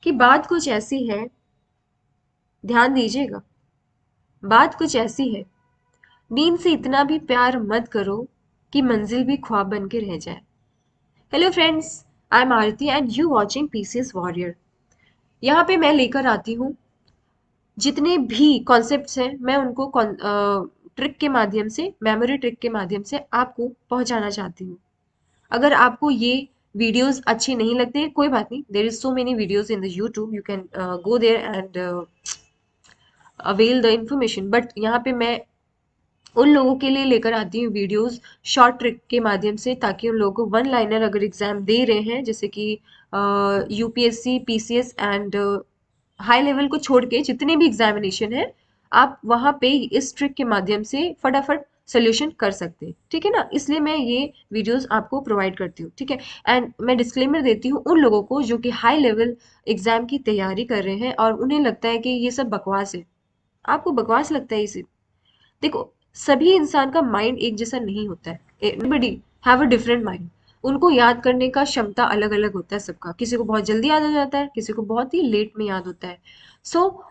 कि बात कुछ ऐसी है, ध्यान दीजिएगा, बात कुछ ऐसी है, नींद से इतना भी प्यार मत करो कि मंजिल भी ख्वाब बन के रह जाए। Hello friends, I am Aarti and you watching PCS warrior. यहाँ पे मैं लेकर आती हूँ जितने भी कॉन्सेप्ट्स हैं, मैं उनको ट्रिक के माध्यम से, मेमोरी ट्रिक के माध्यम से आपको पहुंचाना चाहती हूँ। अगर आपको ये वीडियोस अच्छे नहीं लगते, कोई बात नहीं, there is so many videos in the YouTube, you can go there and avail the information. But यहाँ पे मैं उन लोगों के लिए लेकर आती हूँ वीडियोस शॉर्ट ट्रिक के माध्यम से, ताकि उन लोगों को वन लाइनर अगर एग्जाम दे रहे हैं, जैसे कि UPSC, PCS and high level को छोड़ के जितने भी एग्जामिनेशन है, आप वहां पे इस ट्रिक के माध्यम से फटाफट सोल्यूशन कर सकते हैं। ठीक है ना, इसलिए मैं ये वीडियोस आपको प्रोवाइड करती हूँ। ठीक है, एंड मैं डिस्क्लेमर देती हूँ उन लोगों को जो कि हाई लेवल एग्जाम की तैयारी कर रहे हैं और उन्हें लगता है कि ये सब बकवास है। आपको बकवास लगता है इसे? देखो, सभी इंसान का माइंड एक जैसा नहीं होता है। Everybody have a different mind. उनको याद करने का क्षमता अलग अलग होता है सबका। किसी को बहुत जल्दी याद आ जाता है, किसी को बहुत ही लेट में याद होता है। सो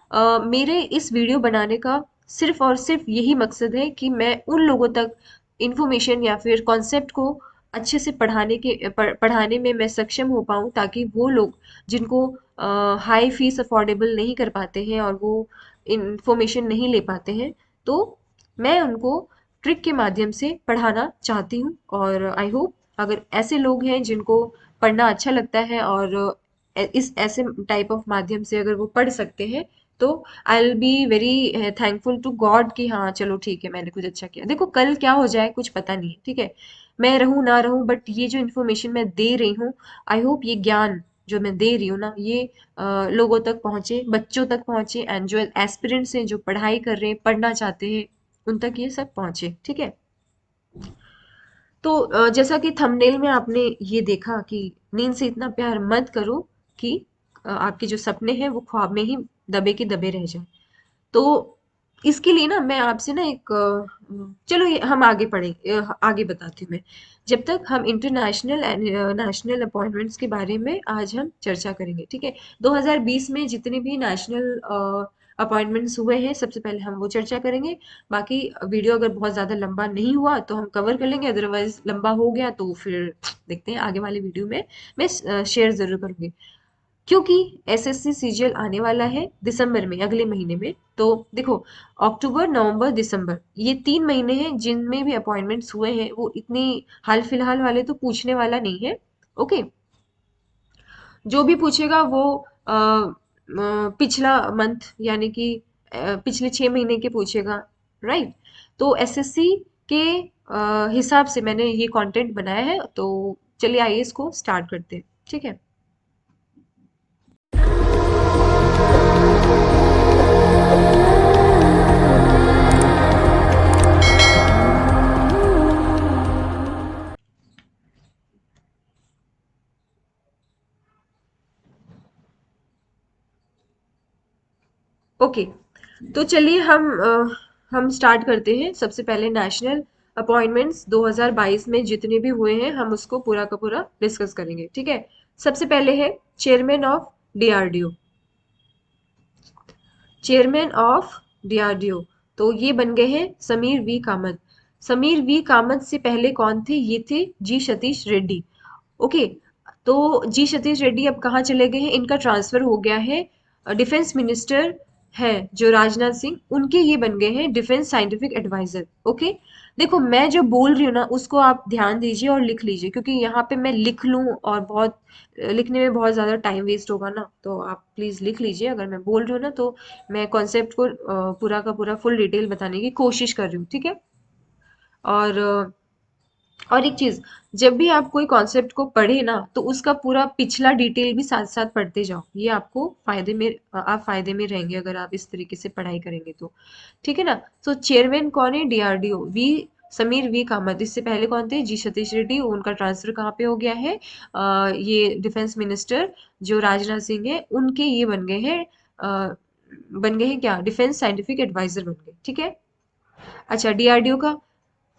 मेरे इस वीडियो बनाने का सिर्फ और सिर्फ यही मकसद है कि मैं उन लोगों तक इंफॉर्मेशन या फिर कॉन्सेप्ट को अच्छे से पढ़ाने में मैं सक्षम हो पाऊँ, ताकि वो लोग जिनको हाई फीस अफोर्डेबल नहीं कर पाते हैं और वो इंफॉर्मेशन नहीं ले पाते हैं, तो मैं उनको ट्रिक के माध्यम से पढ़ाना चाहती हूँ। और आई होप अगर ऐसे लोग हैं जिनको पढ़ना अच्छा लगता है और इस ऐसे टाइप ऑफ माध्यम से अगर वो पढ़ सकते हैं, तो I will be very thankful to God कि हाँ चलो ठीक है, मैंने कुछ अच्छा किया। देखो कल क्या हो जाए कुछ पता नहीं है, ठीक है, मैं रहूं ना रहूं, बट ये जो इन्फॉर्मेशन मैं दे रही हूँ, आई होप ये ज्ञान जो मैं दे रही हूँ ना, ये लोगों तक पहुंचे, बच्चों तक पहुंचे, एंड जो एस्पिरेंट्स हैं जो पढ़ाई कर रहे हैं, पढ़ना चाहते हैं, उन तक ये सब पहुंचे। ठीक है, तो जैसा कि थंबनेल में आपने ये देखा कि नींद से इतना प्यार मत करो कि आपके जो सपने हैं वो ख्वाब में ही दबे के दबे रह जाए। तो इसके लिए ना मैं आपसे ना एक चलो ये हम आगे पढ़ेंगे, आगे बताती हूँ मैं। जब तक हम इंटरनेशनल एंड नेशनल अपॉइंटमेंट्स के बारे में आज हम चर्चा करेंगे। ठीक है, 2020 में जितने भी नेशनल अपॉइंटमेंट्स हुए हैं, सबसे पहले हम वो चर्चा करेंगे। बाकी वीडियो अगर बहुत ज़्यादा लंबा नहीं हुआ तो हम कवर कर लेंगे, अदरवाइज लंबा हो गया तो फिर देखते हैं आगे वाले वीडियो में मैं शेयर ज़रूर करूँगी। क्योंकि एसएससी सीजीएल आने वाला है दिसंबर में, अगले महीने में। तो देखो, अक्टूबर, नवंबर, दिसंबर, ये 3 महीने हैं जिनमें भी अपॉइंटमेंट्स हुए हैं। वो इतनी हाल फिलहाल वाले तो पूछने वाला नहीं है। ओके, जो भी पूछेगा वो पिछला मंथ यानी कि पिछले 6 महीने के पूछेगा। राइट, तो एसएससी के हिसाब से मैंने ये कंटेंट बनाया है। तो चलिए आइए इसको स्टार्ट करते हैं। ठीक है, ओके, तो चलिए हम स्टार्ट करते हैं। सबसे पहले नेशनल अपॉइंटमेंट्स 2022 में जितने भी हुए हैं, हम उसको पूरा का पूरा डिस्कस करेंगे। ठीक है, सबसे पहले है chairman of DRDO. Chairman of DRDO, तो ये बन गए हैं समीर वी कामत। समीर वी कामत से पहले कौन थे? ये थे जी सतीश रेड्डी। ओके, तो जी सतीश रेड्डी अब कहाँ चले गए हैं? इनका ट्रांसफर हो गया है। डिफेंस मिनिस्टर है जो राजनाथ सिंह, उनके ये बन गए हैं डिफेंस साइंटिफिक एडवाइजर। ओके, देखो मैं जो बोल रही हूँ ना उसको आप ध्यान दीजिए और लिख लीजिए, क्योंकि यहाँ पे मैं लिख लूँ और बहुत लिखने में बहुत ज़्यादा टाइम वेस्ट होगा ना, तो आप प्लीज़ लिख लीजिए। अगर मैं बोल रही हूँ ना तो मैं कॉन्सेप्ट को पूरा का पूरा फुल डिटेल बताने की कोशिश कर रही हूँ। ठीक है, और और एक चीज, जब भी आप कोई कॉन्सेप्ट को पढ़े ना तो उसका पूरा पिछला डिटेल भी साथ साथ पढ़ते जाओ। ये आपको फायदे में, आप फायदे में रहेंगे अगर आप इस तरीके से पढ़ाई करेंगे तो। ठीक है ना, तो चेयरमैन कौन है? DRDO, V Sameer V Kamat. इससे पहले कौन थे? जी सतीश रेड्डी। उनका ट्रांसफर कहाँ पे हो गया है? ये डिफेंस मिनिस्टर जो राजनाथ सिंह है, उनके ये बन गए हैं क्या? डिफेंस साइंटिफिक एडवाइजर बन गए। ठीक है, अच्छा, डीआरडीओ का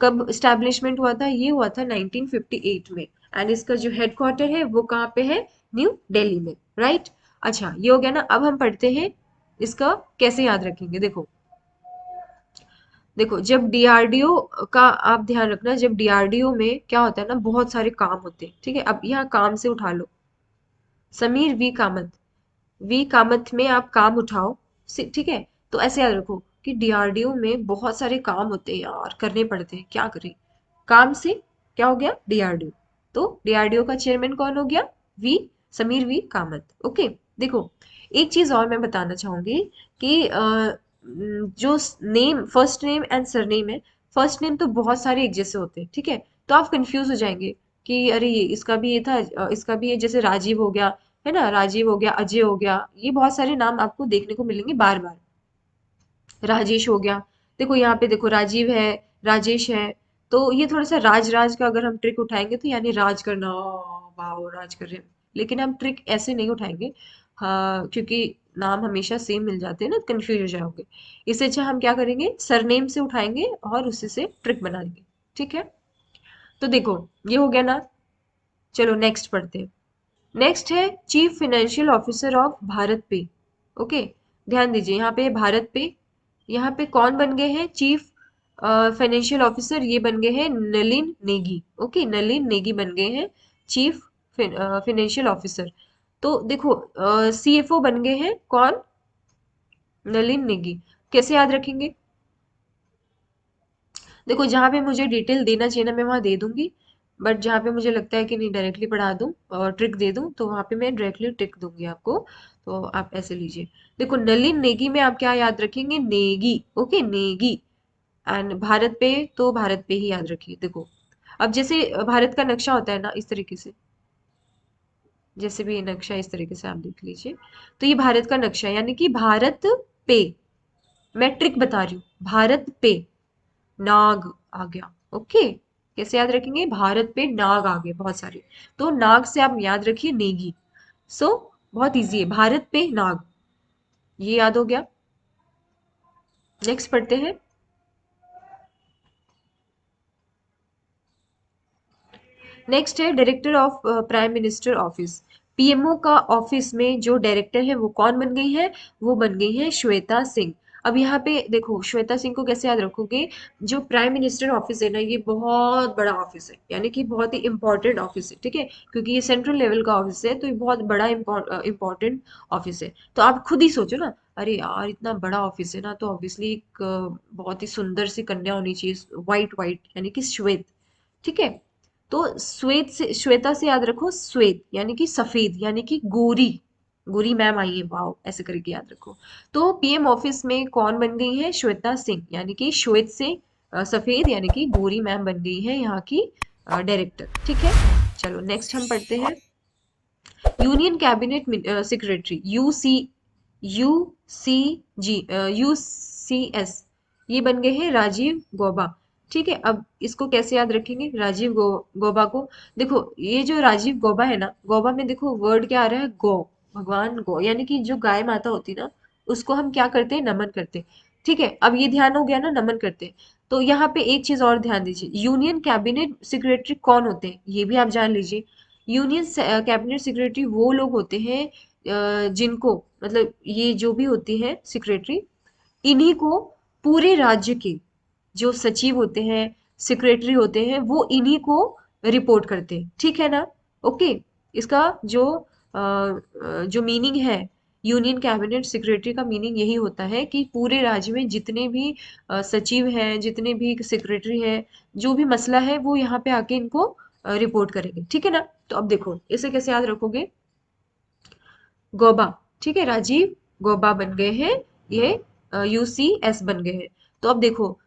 कब स्टैब्लिशमेंट हुआ था? ये हुआ था 1958 में, एंड इसका जो हेडक्वार्टर है वो कहाँ पे है? न्यू दिल्ली में। राइट, अच्छा ये हो गया ना। अब हम पढ़ते हैं इसका कैसे याद रखेंगे। देखो देखो, जब डीआरडीओ का आप ध्यान रखना, जब डीआरडीओ में क्या होता है ना, बहुत सारे काम होते हैं, ठीक है। अब यहाँ काम से उठा लो, समीर वी कामत, वी कामत में आप काम उठाओ, ठीक है। तो ऐसे याद रखो कि डीआरडीओ में बहुत सारे काम होते हैं यार, करने पड़ते हैं, क्या करें। काम से क्या हो गया, डीआरडीओ। तो डीआरडीओ का चेयरमैन कौन हो गया, V Sameer V Kamat. Okay. देखो एक चीज और मैं बताना चाहूंगी कि जो name, first name and surname है, फर्स्ट नेम तो बहुत सारे एक जैसे होते हैं, ठीक है। तो आप कंफ्यूज हो जाएंगे कि अरे ये इसका भी ये था, इसका भी ये, जैसे राजीव हो गया, है ना, राजीव हो गया, अजय हो गया, ये बहुत सारे नाम आपको देखने को मिलेंगे बार बार। राजेश हो गया, देखो यहाँ पे देखो राजीव है, राजेश है। तो ये थोड़ा सा राज राज का अगर हम ट्रिक उठाएंगे तो यानी राज करना, वाह राज कर रहे हैं, लेकिन हम ट्रिक ऐसे नहीं उठाएंगे। हाँ, क्योंकि नाम हमेशा सेम मिल जाते हैं ना, कंफ्यूज हो जाओगे। इससे अच्छा हम क्या करेंगे, सरनेम से उठाएंगे और उसी से ट्रिक बनाएंगे, ठीक है। तो देखो ये हो गया ना। चलो नेक्स्ट पढ़ते हैं। नेक्स्ट है chief financial officer of Bharat पे। ओके, ध्यान दीजिए यहाँ पे भारत पे, यहाँ पे कौन बन गए हैं चीफ फाइनेंशियल ऑफिसर, ये बन गए हैं नलिन नेगी। ओके, नलिन नेगी बन गए हैं चीफ फाइनेंशियल ऑफिसर। तो देखो सीएफओ बन गए हैं कौन, नलिन नेगी। कैसे याद रखेंगे, देखो जहाँ पे मुझे डिटेल देना चाहिए ना मैं वहाँ दे दूंगी, बट जहाँ पे मुझे लगता है कि नहीं डायरेक्टली पढ़ा दूँ और ट्रिक दे दूँ तो वहाँ पे मैं डायरेक्टली ट्रिक दूंगी आपको। तो आप ऐसे लीजिए। देखो नलिन नेगी में आप क्या याद रखेंगे, नेगी। ओके, नेगी। एंड भारत पे तो भारत पे ही याद रखिए। देखो अब जैसे भारत का नक्शा होता है ना इस तरीके से, जैसे भी ये नक्शा इस तरीके से आप देख लीजिए। तो ये भारत का नक्शा है, यानी कि भारत पे, मैं ट्रिक बता रही हूँ, भारत पे नाग आ गया। ओके, कैसे याद रखेंगे, भारत पे नाग आ गए बहुत सारे, तो नाग से आप याद रखिए नेगी। सो बहुत इजी है, भारत पे नाग, ये याद हो गया। नेक्स्ट पढ़ते हैं। नेक्स्ट है director of prime minister office. PMO का ऑफिस में जो डायरेक्टर है वो कौन बन गई है, वो बन गई है श्वेता सिंह। अब यहाँ पे देखो श्वेता सिंह को कैसे याद रखोगे, जो प्राइम मिनिस्टर ऑफिस है ना ये बहुत बड़ा ऑफिस है, यानी कि बहुत ही इंपॉर्टेंट ऑफिस है, ठीक है। क्योंकि ये सेंट्रल लेवल का ऑफिस है तो ये बहुत बड़ा इंपॉर्टेंट ऑफिस है। तो आप खुद ही सोचो ना, अरे यार इतना बड़ा ऑफिस है ना, तो ऑब्वियसली एक बहुत ही सुंदर सी कन्या होनी चाहिए, वाइट वाइट यानी कि श्वेत, ठीक है। तो श्वेत से, श्वेता से याद रखो श्वेत यानी कि सफेद, यानी कि गोरी, गोरी मैम आई है, वाओ ऐसे करके याद रखो। तो पीएम ऑफिस में कौन बन गई है, श्वेता सिंह, यानी कि श्वेत से सफेद यानी कि गोरी मैम बन गई है यहाँ की डायरेक्टर, ठीक है। चलो नेक्स्ट हम पढ़ते हैं union cabinet secretary, U C G, U C S, ये बन गए हैं राजीव गौबा, ठीक है। अब इसको कैसे याद रखेंगे, राजीव गौबा को। देखो ये जो राजीव गौबा है ना, गौबा में देखो वर्ड क्या आ रहा है, गौ, भगवान गौ, यानी कि जो गाय माता होती है ना उसको हम क्या करते हैं, नमन करते हैं, ठीक है। अब ये ध्यान हो गया ना, नमन करते हैं। तो यहाँ पे एक चीज और ध्यान दीजिए, यूनियन कैबिनेट सेक्रेटरी कौन होते हैं ये भी आप जान लीजिए। यूनियन कैबिनेट सेक्रेटरी वो लोग होते हैं जिनको, मतलब ये जो भी होती है सेक्रेटरी, इन्हीं को पूरे राज्य के जो सचिव होते हैं, सेक्रेटरी होते हैं, वो इन्हीं को रिपोर्ट करते हैं, ठीक है ना। ओके, इसका जो मीनिंग है यूनियन कैबिनेट सेक्रेटरी का, मीनिंग यही होता है कि पूरे राज्य में जितने भी सचिव हैं, जितने भी सेक्रेटरी हैं, जो भी मसला है वो यहाँ पे आके इनको रिपोर्ट करेंगे, ठीक है ना। तो अब देखो इसे कैसे याद रखोगे, गौबा, ठीक है, राजीव गौबा बन गए हैं, ये यूसीएस बन गए हैं। तो अब देखो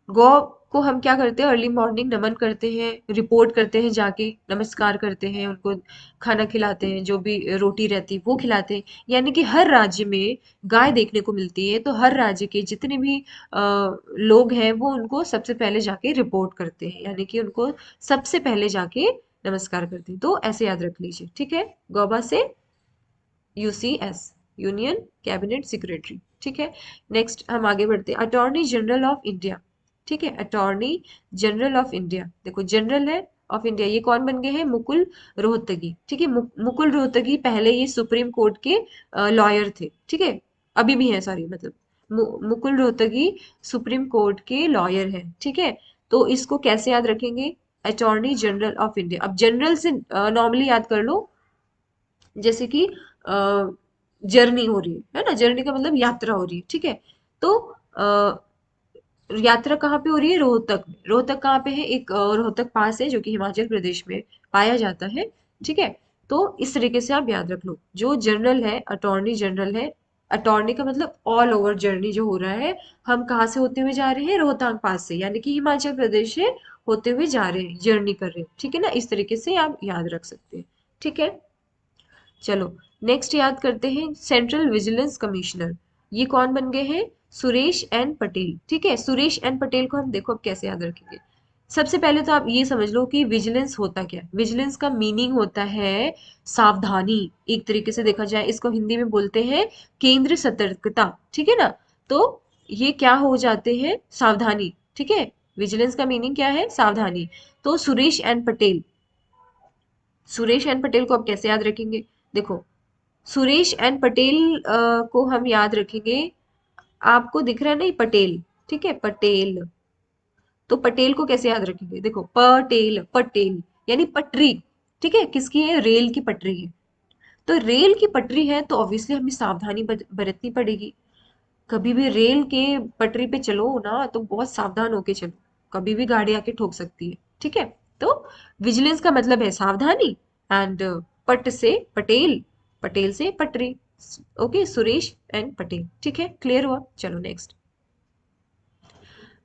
गौ को हम क्या करते हैं, अर्ली मॉर्निंग नमन करते हैं, रिपोर्ट करते हैं, जाके नमस्कार करते हैं उनको, खाना खिलाते हैं, जो भी रोटी रहती है वो खिलाते हैं। यानी कि हर राज्य में गाय देखने को मिलती है, तो हर राज्य के जितने भी लोग हैं वो उनको सबसे पहले जाके रिपोर्ट करते हैं, यानी कि उनको सबसे पहले जाके नमस्कार करते हैं। तो ऐसे याद रख लीजिए, ठीक है, गौबा से यूसीएस, यूनियन कैबिनेट सेक्रेटरी, ठीक है। नेक्स्ट हम आगे बढ़ते हैं, अटॉर्नी जनरल ऑफ इंडिया, ठीक है, अटॉर्नी जनरल ऑफ इंडिया। देखो जनरल है ऑफ इंडिया, ये कौन बन गए हैं? मुकुल रोहतगी। ठीक है, मुकुल रोहतगी पहले ये सुप्रीम कोर्ट के लॉयर थे। ठीक है, अभी भी है, सॉरी, मतलब मुकुल रोहतगी सुप्रीम कोर्ट के लॉयर है। ठीक है, तो इसको कैसे याद रखेंगे? Attorney general of India. अब जनरल से नॉर्मली याद कर लो, जैसे कि जर्नी हो रही है ना, जर्नी का मतलब यात्रा हो रही है। ठीक है, तो यात्रा कहाँ पे हो रही है? रोहतक में। रोहतक कहाँ पे है? एक रोहतक पास है जो कि हिमाचल प्रदेश में पाया जाता है। ठीक है, तो इस तरीके से आप याद रख लो, जो जनरल है, अटॉर्नी जनरल है। अटॉर्नी का मतलब ऑल ओवर जर्नी जो हो रहा है, हम कहाँ से होते हुए जा रहे हैं? रोहतांग पास से, यानी कि हिमाचल प्रदेश से होते हुए जा रहे हैं, जर्नी कर रहे हैं। ठीक है ना, इस तरीके से आप याद रख सकते हैं। ठीक है, चलो नेक्स्ट याद करते हैं, सेंट्रल विजिलेंस कमिश्नर। ये कौन बन गए हैं? सुरेश एन पटेल। ठीक है, सुरेश एन पटेल को हम देखो अब कैसे याद रखेंगे। सबसे पहले तो आप ये समझ लो कि विजिलेंस होता क्या है। विजिलेंस का मीनिंग होता है सावधानी। एक तरीके से देखा जाए इसको हिंदी में बोलते हैं केंद्र सतर्कता। ठीक है ना, तो ये क्या हो जाते हैं? सावधानी। ठीक है, विजिलेंस का मीनिंग क्या है? सावधानी। तो सुरेश एन पटेल, सुरेश एन पटेल को आप कैसे याद रखेंगे? देखो, सुरेश एन पटेल को हम याद रखेंगे। आपको दिख रहा है ना ये पटेल? ठीक है, पटेल। तो पटेल को कैसे याद रखेंगे? देखो, पटेल, पटेल यानी पटरी। ठीक है, किसकी है? रेल की पटरी है। तो रेल की पटरी है तो ऑब्वियसली हमें सावधानी बरतनी पड़ेगी। कभी भी रेल के पटरी पे चलो ना तो बहुत सावधान होके चलो, कभी भी गाड़ी आके ठोक सकती है। ठीक है, तो विजिलेंस का मतलब है सावधानी। एंड पट से पटेल, पटेल से पटरी। Okay, Suresh and Patel. ठीक है, क्लियर हुआ? चलो next,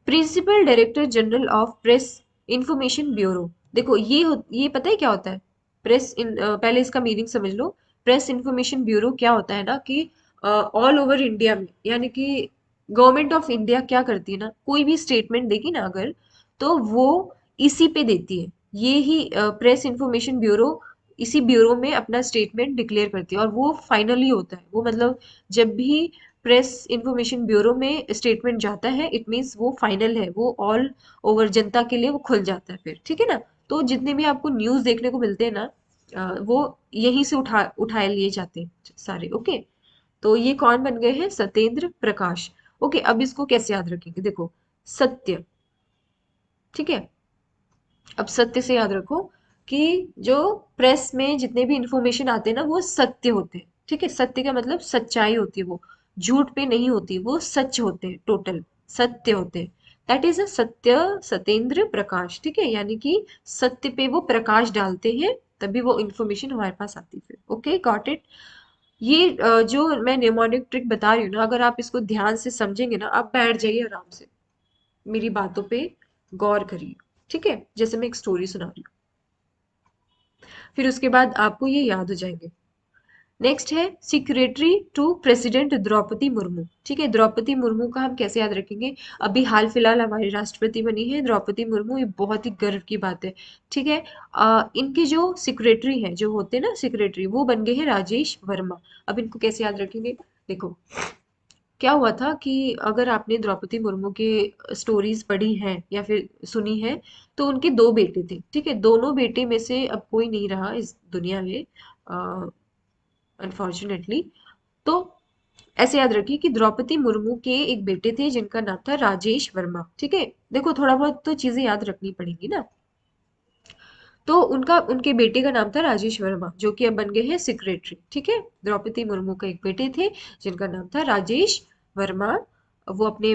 principal director general of press information bureau. देखो ये पता है क्या होता है? पहले इसका मीनिंग समझ लो। प्रेस इंफॉर्मेशन ब्यूरो क्या होता है ना कि ऑल ओवर इंडिया में, यानी कि गवर्नमेंट ऑफ इंडिया क्या करती है ना, कोई भी स्टेटमेंट देगी ना अगर, तो वो इसी पे देती है। ये ही प्रेस इंफॉर्मेशन ब्यूरो, इसी ब्यूरो में अपना स्टेटमेंट डिक्लेयर करती है और वो फाइनली होता है। वो मतलब जब भी प्रेस इंफॉर्मेशन ब्यूरो में स्टेटमेंट जाता है, इट मीन्स वो फाइनल है, वो ऑल ओवर जनता के लिए वो खुल जाता है फिर। ठीक है ना, तो जितने भी आपको न्यूज़ देखने को मिलते हैं ना, वो यहीं से उठाए लिए जाते हैं सारे। ओके, तो ये कौन बन गए हैं? सत्येंद्र प्रकाश। ओके, अब इसको कैसे याद रखेंगे? देखो, सत्य। ठीक है, अब सत्य से याद रखो कि जो प्रेस में जितने भी इंफॉर्मेशन आते हैं ना, वो सत्य होते हैं। ठीक है, सत्य का मतलब सच्चाई होती है, वो झूठ पे नहीं होती, वो सच होते हैं, टोटल सत्य होते हैं। दैट इज अ सत्य, सत्येंद्र प्रकाश। ठीक है, यानी कि सत्य पे वो प्रकाश डालते हैं, तभी वो इंफॉर्मेशन हमारे पास आती है फिर। Okay, got it? ये जो मैं निमोनिक ट्रिक बता रही हूँ ना, अगर आप इसको ध्यान से समझेंगे ना, आप बैठ जाइए आराम से, मेरी बातों पे गौर करिए। ठीक है, जैसे मैं एक स्टोरी सुना रही हूँ, फिर उसके बाद आपको ये याद हो जाएंगे। नेक्स्ट है secretary to president Draupadi Murmu. ठीक है, द्रौपदी मुर्मू का हम कैसे याद रखेंगे? अभी हाल फिलहाल हमारी राष्ट्रपति बनी है द्रौपदी मुर्मू, ये बहुत ही गर्व की बात है। ठीक है, इनके जो सिक्रेटरी हैं, जो होते हैं ना सिक्रेटरी, वो बन गए हैं राजेश वर्मा। अब इनको कैसे याद रखेंगे? देखो, क्या हुआ था कि अगर आपने द्रौपदी मुर्मू के स्टोरीज पढ़ी हैं या फिर सुनी है, तो उनके दो बेटे थे। ठीक है, दोनों बेटे में से अब कोई नहीं रहा इस दुनिया में, अनफॉर्चुनेटली। तो ऐसे याद रखिए कि द्रौपदी मुर्मू के एक बेटे थे जिनका नाम था राजेश वर्मा। ठीक है, देखो थोड़ा बहुत तो चीजें याद रखनी पड़ेंगी ना। तो उनका, उनके बेटे का नाम था राजेश वर्मा, जो कि अब बन गए हैं सेक्रेटरी। ठीक है, द्रौपदी मुर्मू का एक बेटे थे जिनका नाम था राजेश वर्मा। वो अपने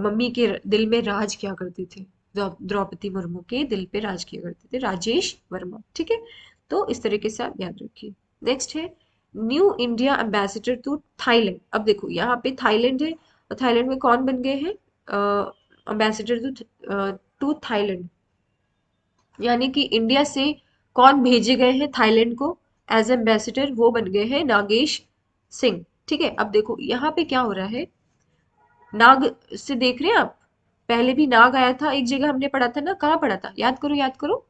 मम्मी के दिल में राज किया करते थे। द्रौपदी मुर्मू के दिल पे राज किया करते थे राजेश वर्मा। ठीक है, तो इस तरीके से आप याद रखिए। नेक्स्ट है new India ambassador to Thailand. अब देखो यहाँ पे थाईलैंड है, और थाईलैंड में कौन बन गए हैं एम्बेसडर टू थाईलैंड? यानी कि इंडिया से कौन भेजे गए हैं थाईलैंड को एज एम्बेसडर? वो बन गए हैं नागेश सिंह। ठीक है, अब देखो यहाँ पे क्या हो रहा है, नाग से देख रहे हैं आप? पहले भी नाग आया था, एक जगह हमने पढ़ा था ना, कहाँ पढ़ा था? याद करो, याद करो।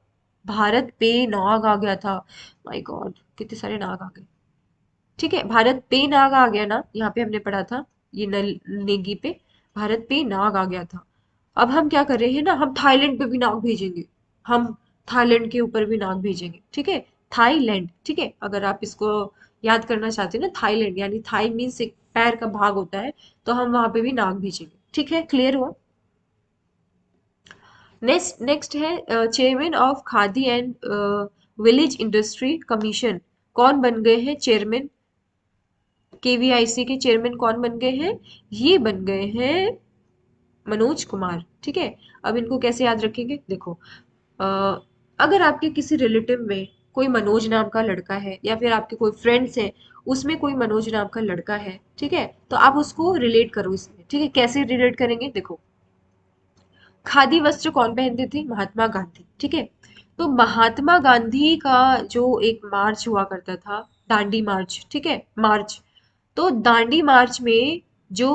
भारत पे नाग आ गया था। माय गॉड, कितने सारे नाग आ गए। ठीक है, भारत पे नाग आ गया ना, यहाँ पे हमने पढ़ा था, ये नल नेगी पे भारत पे नाग आ गया था। अब हम क्या कर रहे हैं ना, हम थाईलैंड पे भी नाग भेजेंगे। हम थाईलैंड के ऊपर भी नाक भेजेंगे, ठीक है। थाईलैंड, ठीक है, अगर आप इसको याद करना चाहते हैं ना, थाईलैंड यानी थाई मीन्स एक पैर का भाग होता है, तो हम वहां पे भी नाक भेजेंगे, ठीक है, क्लियर हुआ। नेक्स्ट नेक्स्ट है chairman of khadi and village industry commission. कौन बन गए हैं चेयरमैन? केवीआईसी के चेयरमैन कौन बन गए हैं? ये बन गए हैं मनोज कुमार, ठीक है। अब इनको कैसे याद रखेंगे, देखो, अ, अगर आपके किसी रिलेटिव में कोई मनोज नाम का लड़का है, या फिर आपके कोई फ्रेंड्स है उसमें कोई मनोज नाम का लड़का है, ठीक है, तो आप उसको रिलेट करो इसमें, ठीक है। कैसे रिलेट करेंगे, देखो, खादी वस्त्र कौन पहनते थे? महात्मा गांधी, ठीक है। तो महात्मा गांधी का जो एक मार्च हुआ करता था, दांडी मार्च, ठीक है, मार्च, तो दांडी मार्च में जो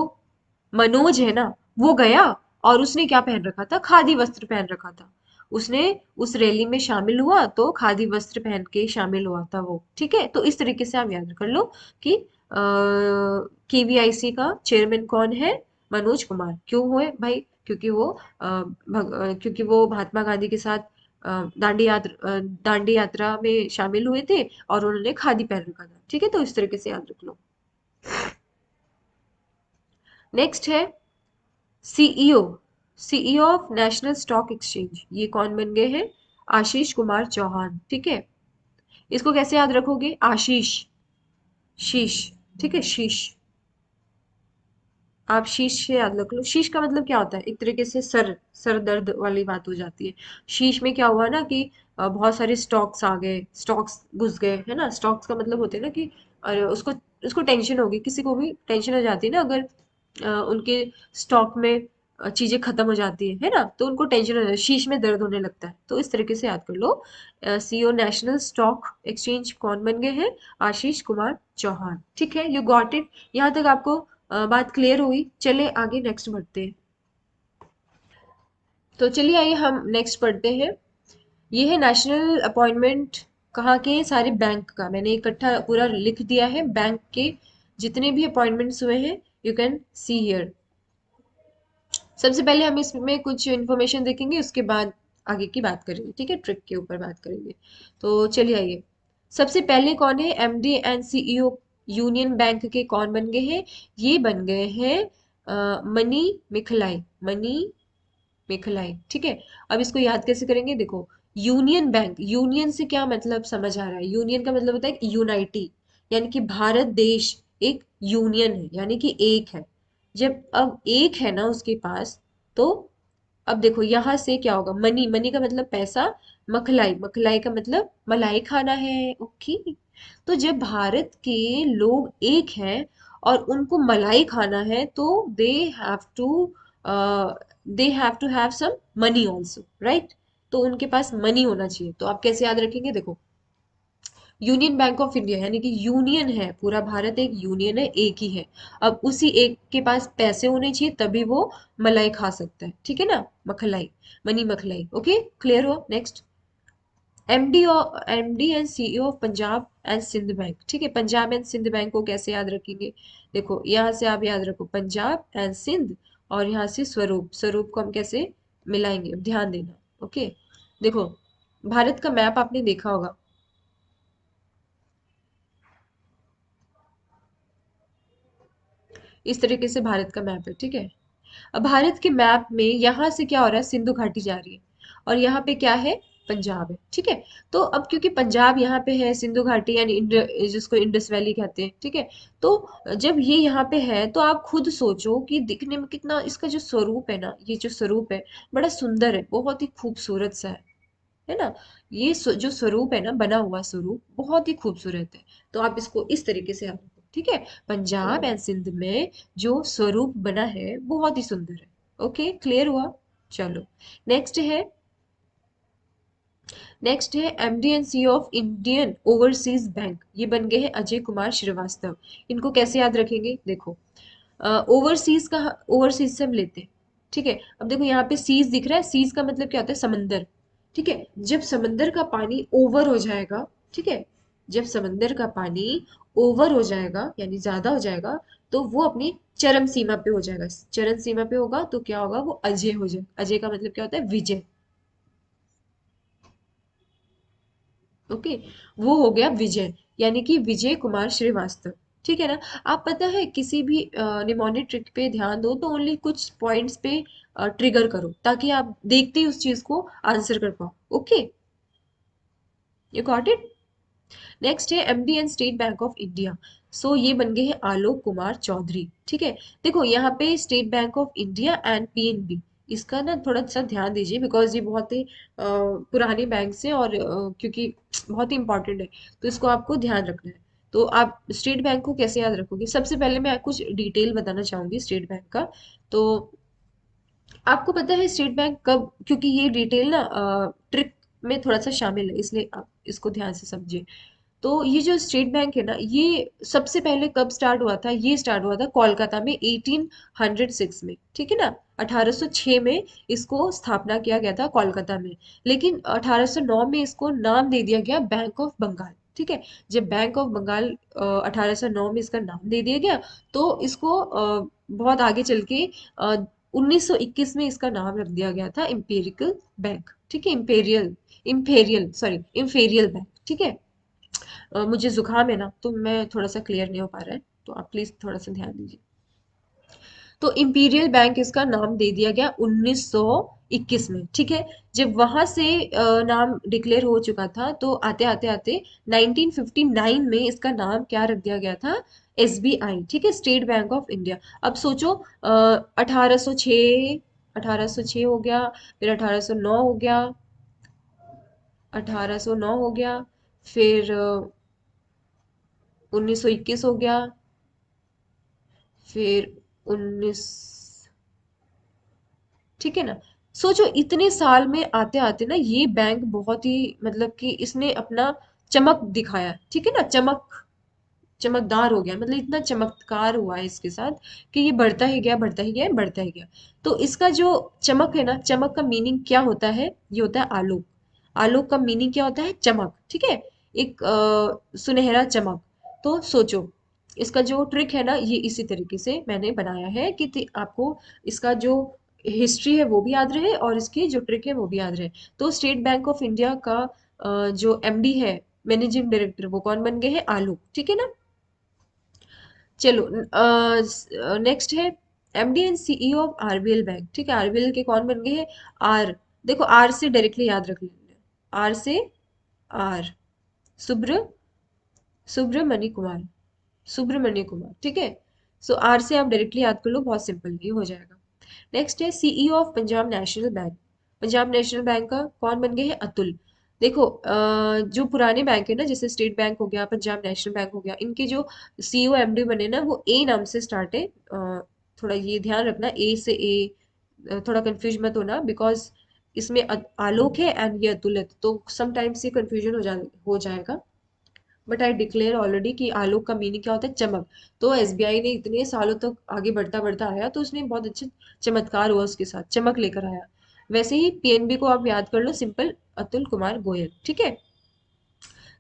मनोज है ना, वो गया और उसने क्या पहन रखा था? खादी वस्त्र पहन रखा था। उसने उस रैली में शामिल हुआ तो खादी वस्त्र पहन के शामिल हुआ था वो, ठीक है। तो इस तरीके से आप याद कर लो कि केवीआईसी का चेयरमैन कौन है? मनोज कुमार। क्यों हुए भाई? क्योंकि वो क्योंकि वो महात्मा गांधी के साथ दांडी यात्रा में शामिल हुए थे और उन्होंने खादी पहन रखा था, ठीक है। तो इस तरीके से याद रख लो। नेक्स्ट है CEO, CEO of national stock exchange. ये कौन बन गए हैं? आशीष कुमार चौहान, ठीक है। इसको कैसे याद रखोगे? आशीष, शीश, ठीक है, शीश। आप शीश से याद रख लो। शीश का मतलब क्या होता है? एक तरीके से सर दर्द वाली बात हो जाती है। शीश में क्या हुआ ना कि बहुत सारे स्टॉक्स आ गए, स्टॉक्स घुस गए, है ना। स्टॉक्स का मतलब होते हैं ना कि अरे उसको उसको टेंशन होगी, किसी को भी टेंशन हो जाती है ना, अगर उनके स्टॉक में चीजें खत्म हो जाती है ना, तो उनको टेंशन हो जाती है, शीश में दर्द होने लगता है। तो इस तरीके से याद कर लो। सीईओ नेशनल स्टॉक एक्सचेंज कौन बन गए हैं? आशीष कुमार चौहान, ठीक है। You got it. यहाँ तक आपको बात क्लियर हुई? चले आगे नेक्स्ट बढ़ते हैं। तो चलिए आइए हम नेक्स्ट पढ़ते हैं। ये है नेशनल अपॉइंटमेंट कहाँ के? सारे बैंक का मैंने इकट्ठा पूरा लिख दिया है, बैंक के जितने भी अपॉइंटमेंट्स हुए हैं, यू कैन सी हियर। सबसे पहले हम इसमें कुछ इन्फॉर्मेशन देखेंगे, उसके बाद आगे की बात करेंगे, ठीक है, ट्रिक के ऊपर बात करेंगे। तो चलिए आइए। सबसे पहले कौन है? MD and CEO union bank के कौन बन गए हैं? ये बन गए हैं मनी मिखलाई, मनी मिखलाई, ठीक है। अब इसको याद कैसे करेंगे? देखो, यूनियन बैंक, यूनियन से क्या मतलब समझ आ रहा है? यूनियन का मतलब होता है यूनाइटी, यानी कि भारत देश एक यूनियन है, यानी कि एक है। जब अब एक है ना उसके पास, तो अब देखो यहाँ से क्या होगा? मनी, मनी का मतलब पैसा, मखलाई, मखलाई का मतलब मलाई खाना है, ओके। तो जब भारत के लोग एक हैं और उनको मलाई खाना है, तो they have to they have to have some money also, right. तो उनके पास मनी होना चाहिए। तो आप कैसे याद रखेंगे? देखो, यूनियन बैंक ऑफ इंडिया, यानी कि यूनियन है, पूरा भारत एक यूनियन है, एक ही है। अब उसी एक के पास पैसे होने चाहिए, तभी वो मलाई खा सकता है, ठीक है ना। मखलाई, मनी मखलाई, ओके, क्लियर हुआ। Next, MD MD and CEO of Punjab and Sindh bank, ठीक है। पंजाब एंड सिंध बैंक को कैसे याद रखेंगे? देखो, यहाँ से आप याद रखो पंजाब एंड सिंध, और यहाँ से स्वरूप, स्वरूप को हम कैसे मिलाएंगे, ध्यान देना, ओके। देखो, भारत का मैप आपने देखा होगा, इस तरीके से भारत का मैप है, ठीक है। अब भारत के मैप में यहाँ से क्या हो रहा है? सिंधु घाटी जा रही है, और यहाँ पे क्या है? पंजाब है, ठीक है। तो अब क्योंकि पंजाब यहाँ पे है, सिंधु घाटी यानी जिसको इंडस वैली कहते हैं, ठीक है। तो जब ये यहाँ पे है, तो आप खुद सोचो कि दिखने में कितना इसका जो स्वरूप है ना, ये जो स्वरूप है बड़ा सुंदर है, बहुत ही खूबसूरत सा है ना। ये जो स्वरूप है ना, बना हुआ स्वरूप बहुत ही खूबसूरत है। तो आप इसको इस तरीके से याद रखो, ठीक है। पंजाब एंड सिंध में जो स्वरूप बना है बहुत ही सुंदर है, ओके, क्लियर हुआ। चलो, नेक्स्ट है, नेक्स्ट है MD and C of Indian overseas bank. ये बन गए हैं अजय कुमार श्रीवास्तव। इनको कैसे याद रखेंगे? देखो, ओवरसीज का, ओवरसीज से हम लेते हैं, ठीक है। अब देखो यहाँ पे सीज दिख रहा है, सीज का मतलब क्या होता है? समंदर, ठीक है। जब समंदर का पानी ओवर हो जाएगा, ठीक है, जब समंदर का पानी ओवर हो जाएगा यानी ज्यादा हो जाएगा, तो वो अपनी चरम सीमा पे हो जाएगा। चरम सीमा पे होगा तो क्या होगा? वो अजय हो जाए। अजय का मतलब क्या होता है? विजय। ओके, वो हो गया विजय, यानी कि विजय कुमार श्रीवास्तव। ठीक है ना। आप पता है किसी भी निमोनिक ट्रिक पे ध्यान दो तो ओनली कुछ पॉइंट्स पे ट्रिगर करो ताकि आप देखते ही उस चीज को आंसर कर पाओ। Okay, you got it. Next है MD and state bank of India. So ये बन गए हैं आलोक कुमार चौधरी। ठीक है। देखो यहाँ पे state bank of India and PNB, इसका ना थोड़ा सा ध्यान दीजिए बिकॉज ये बहुत ही पुराने बैंक से और क्योंकि बहुत ही इंपॉर्टेंट है तो इसको आपको ध्यान रखना है। तो आप स्टेट बैंक को कैसे याद रखोगे? सबसे पहले मैं कुछ डिटेल बताना चाहूंगी स्टेट बैंक का। तो आपको पता है स्टेट बैंक कब, क्योंकि ये डिटेल ना ट्रिक में थोड़ा सा शामिल है इसलिए आप इसको ध्यान से समझिए। तो ये जो स्टेट बैंक है ना, ये सबसे पहले कब स्टार्ट हुआ था? ये स्टार्ट हुआ था कोलकाता में 1806 में। ठीक है ना। 1806 में इसको स्थापना किया गया था कोलकाता में। लेकिन 1809 में इसको नाम दे दिया गया बैंक ऑफ बंगाल। ठीक है। जब बैंक ऑफ बंगाल 1809 में इसका नाम दे दिया गया तो इसको बहुत आगे चल के 1921 में इसका नाम रख दिया गया था इंपेरिकल बैंक। ठीक है, imperial, imperial sorry imperial bank. ठीक है। मुझे जुकाम है ना तो मैं थोड़ा सा क्लियर नहीं हो पा रहा है, तो आप प्लीज थोड़ा सा ध्यान दीजिए। तो इंपीरियल बैंक इसका नाम दे दिया गया 1921 में। ठीक है। जब वहां से नाम डिक्लेयर हो चुका था तो आते आते आते 1959 में इसका नाम क्या रख दिया गया था? एसबीआई। ठीक है, स्टेट बैंक ऑफ इंडिया। अब सोचो 1806, 1806 हो गया, फिर 1809 हो गया, 1809 हो गया, फिर 1921 हो गया, फिर 19, ठीक है ना। सोचो इतने साल में आते आते ना ये बैंक बहुत ही मतलब कि इसने अपना चमक दिखाया। ठीक है ना, चमक, चमकदार हो गया, मतलब इतना चमत्कार हुआ है इसके साथ कि ये बढ़ता ही गया, बढ़ता ही गया, बढ़ता ही गया। तो इसका जो चमक है ना, चमक का मीनिंग क्या होता है? ये होता है आलोक। आलोक का मीनिंग क्या होता है? चमक। ठीक है, एक सुनहरा चमक। तो सोचो इसका जो ट्रिक है ना, ये इसी तरीके से मैंने बनाया है कि आपको इसका जो हिस्ट्री है वो भी याद रहे और इसकी जो ट्रिक है वो भी याद रहे। तो स्टेट बैंक ऑफ इंडिया का जो एमडी है, मैनेजिंग डायरेक्टर, वो कौन बन गए हैं? आलोक। ठीक है ना। चलो, नेक्स्ट है MD and CEO of RBL bank. ठीक है, आरबीएल के कौन बन गए हैं? आर। देखो आर से डायरेक्टली याद रख लेंगे। आर से, आर, सुब्र, सुब्रमण्य कुमार, सुब्रमण्य कुमार। ठीक है। सो आर से आप डायरेक्टली याद कर लो, बहुत सिंपल ये हो जाएगा। नेक्स्ट है CEO of Punjab national bank. Punjab national bank का कौन बन गए हैं? अतुल। देखो जो पुराने बैंक है ना, जैसे स्टेट बैंक हो गया, पंजाब नेशनल बैंक हो गया, इनके जो सीईओ एमडी बने ना वो ए नाम से स्टार्ट है। थोड़ा ये ध्यान रखना, ए से ए, थोड़ा कंफ्यूज मत होना बिकॉज इसमें आलोक है एंड ये अतुल है तो समटाइम्स ये कंफ्यूजन हो जाएगा। बट आई डिक्लेयर ऑलरेडी कि आलोक का मीनिंग क्या होता है? चमक। तो एसबीआई ने इतने सालों तक आगे बढ़ता बढ़ता आया तो उसने बहुत अच्छे चमत्कार हुआ उसके साथ, चमक लेकर आया। वैसे ही पीएनबी को आप याद कर लो, सिंपल, अतुल कुमार गोयल। ठीक है।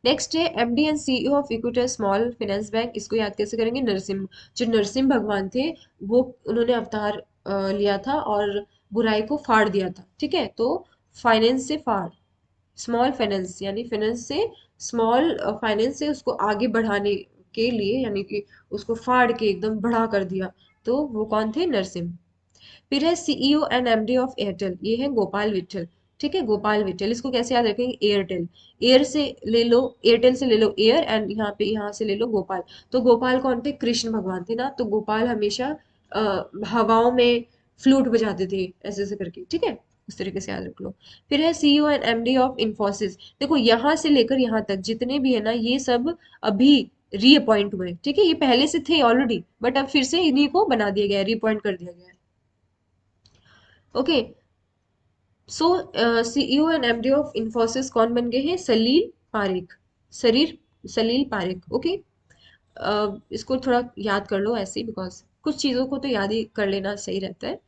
नेक्स्ट है MD and CEO of equity small finance bank. इसको याद कैसे करेंगे? नरसिम्ह। जो नरसिम्ह भगवान थे वो, उन्होंने अवतार लिया था और बुराई को फाड़ दिया था। ठीक है। तो फाइनेंस से फाड़, स्मॉल फाइनेंस यानी फाइनेंस से, स्मॉल फाइनेंस से उसको आगे बढ़ाने के लिए, यानी कि उसको फाड़ के एकदम बढ़ा कर दिया। तो वो कौन थे? नरसिम्हा। फिर है CEO and MD of Airtel, ये है गोपाल विट्ठल। ठीक है, गोपाल विट्ठल। इसको कैसे याद रखेंगे? एयरटेल, एयर से ले लो, एयरटेल से ले लो एयर एंड यहाँ पे यहाँ से ले लो गोपाल। तो गोपाल कौन थे? कृष्ण भगवान थे ना। तो गोपाल हमेशा हवाओं में फ्लूट बजाते थे ऐसे ऐसे करके। ठीक है, इस तरीके से याद रख लो। फिर है CEO and MD of Infosys. देखो यहाँ से लेकर यहाँ तक जितने भी है ना ये सब अभी रीअपॉइंट हुए। ठीक है, ये पहले से थे ऑलरेडी बट अब फिर से इन्हीं को बना दिया गया है, रीअपॉइंट कर दिया गया है। Okay. So CEO and MD of Infosys कौन बन गए हैं? सलील पारेख, शरीर, सलील पारेख। ओके। इसको थोड़ा याद कर लो ऐसे ही बिकॉज कुछ चीजों को तो याद ही कर लेना सही रहता है।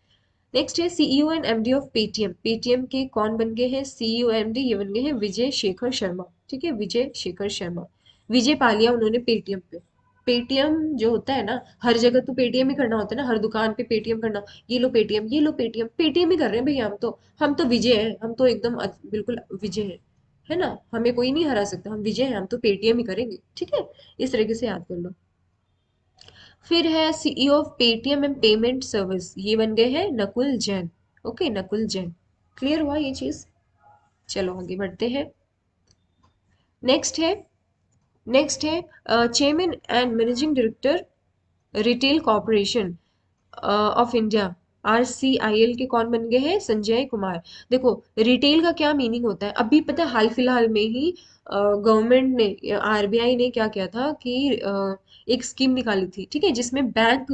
नेक्स्ट है CEO and MD of Paytm. Paytm के कौन बन गए हैं? सीईओ एमडी ये बन गए हैं विजय शेखर शर्मा। ठीक है, विजय शेखर शर्मा। विजय पा लिया उन्होंने पेटीएम पे। पेटीएम जो होता है ना, हर जगह तो पेटीएम ही करना होता है ना, हर दुकान पे पेटीएम करना। ये लो पेटीएम, ये लो पेटीएम, पेटीएम ही कर रहे हैं भैया। हम तो विजय हैं, हम तो एकदम बिल्कुल विजय हैं। है ना, हमें कोई नहीं हरा सकता, हम विजय हैं, हम तो पेटीएम ही करेंगे, ठीक है। इस तरीके से याद कर लो। फिर है CEO of Paytm and payment service, ये बन गए हैं नकुल जैन। ओके, नकुल जैन। क्लियर हुआ ये चीज। चलो आगे बढ़ते हैं। नेक्स्ट है chairman and managing director retail corporation of India, RCIL के कौन बन गए हैं? संजय कुमार। देखो, रिटेल का क्या मीनिंग होता है, अभी पता है हाल फिलहाल में ही गवर्नमेंट ने, RBI ने क्या किया था कि एक स्कीम निकाली थी, ठीक है, जिसमें बैंक,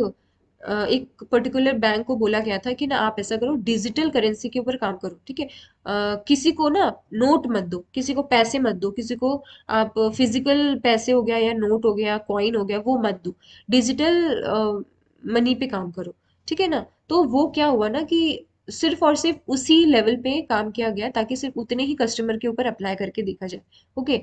एक पर्टिकुलर बैंक को बोला गया था कि ना आप ऐसा करो, डिजिटल करेंसी के ऊपर काम करो, ठीक है। किसी को ना नोट मत दो, किसी को पैसे मत दो, किसी को आप फिजिकल पैसे हो गया या नोट हो गया कॉइन हो गया वो मत दो, डिजिटल मनी पे काम करो, ठीक है ना। तो वो क्या हुआ ना कि सिर्फ और सिर्फ उसी लेवल पे काम किया गया ताकि सिर्फ उतने ही कस्टमर के ऊपर अप्लाई करके देखा जाए। ओके,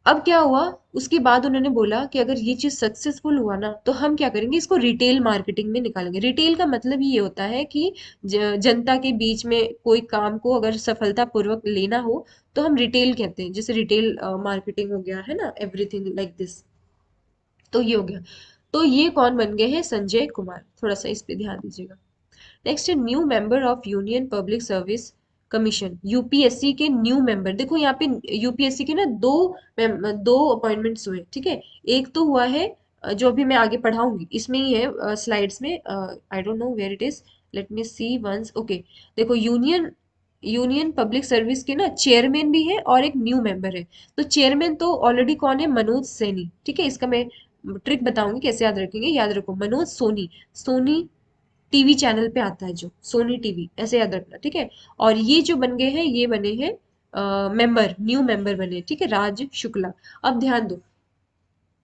अब क्या हुआ, उसके बाद उन्होंने बोला कि अगर ये चीज सक्सेसफुल हुआ ना तो हम क्या करेंगे, इसको रिटेल मार्केटिंग में निकालेंगे। रिटेल का मतलब ये होता है कि जनता के बीच में कोई काम को अगर सफलतापूर्वक लेना हो तो हम रिटेल कहते हैं, जैसे रिटेल मार्केटिंग हो गया, है ना, एवरीथिंग लाइक दिस। तो ये हो गया। तो ये कौन बन गए हैं? संजय कुमार। थोड़ा सा इस पे ध्यान दीजिएगा। नेक्स्ट है new member of union public service commission, UPSC के न्यू मेंबर। देखो यहाँ पे यूपीएससी के ना दो अपॉइंटमेंट्स हुए, ठीक है। एक तो हुआ है जो अभी मैं आगे पढ़ाऊंगी, इसमें ही है स्लाइड्स में, I don't know where it is, let me see once. Okay, देखो यूनियन यूनियन पब्लिक सर्विस के ना चेयरमैन भी है और एक न्यू मेंबर है। तो चेयरमैन तो ऑलरेडी कौन है? मनोज सैनी, ठीक है। इसका मैं ट्रिक बताऊंगी कैसे याद रखेंगे, याद रखो Manoj Soni. Sony TV channel पे आता है जो, सोनी टीवी, ऐसे याद रखना, ठीक है। और ये जो बन गए हैं, ये बने हैं मेंबर, न्यू मेंबर बने, ठीक है, राज शुक्ला। अब ध्यान दो,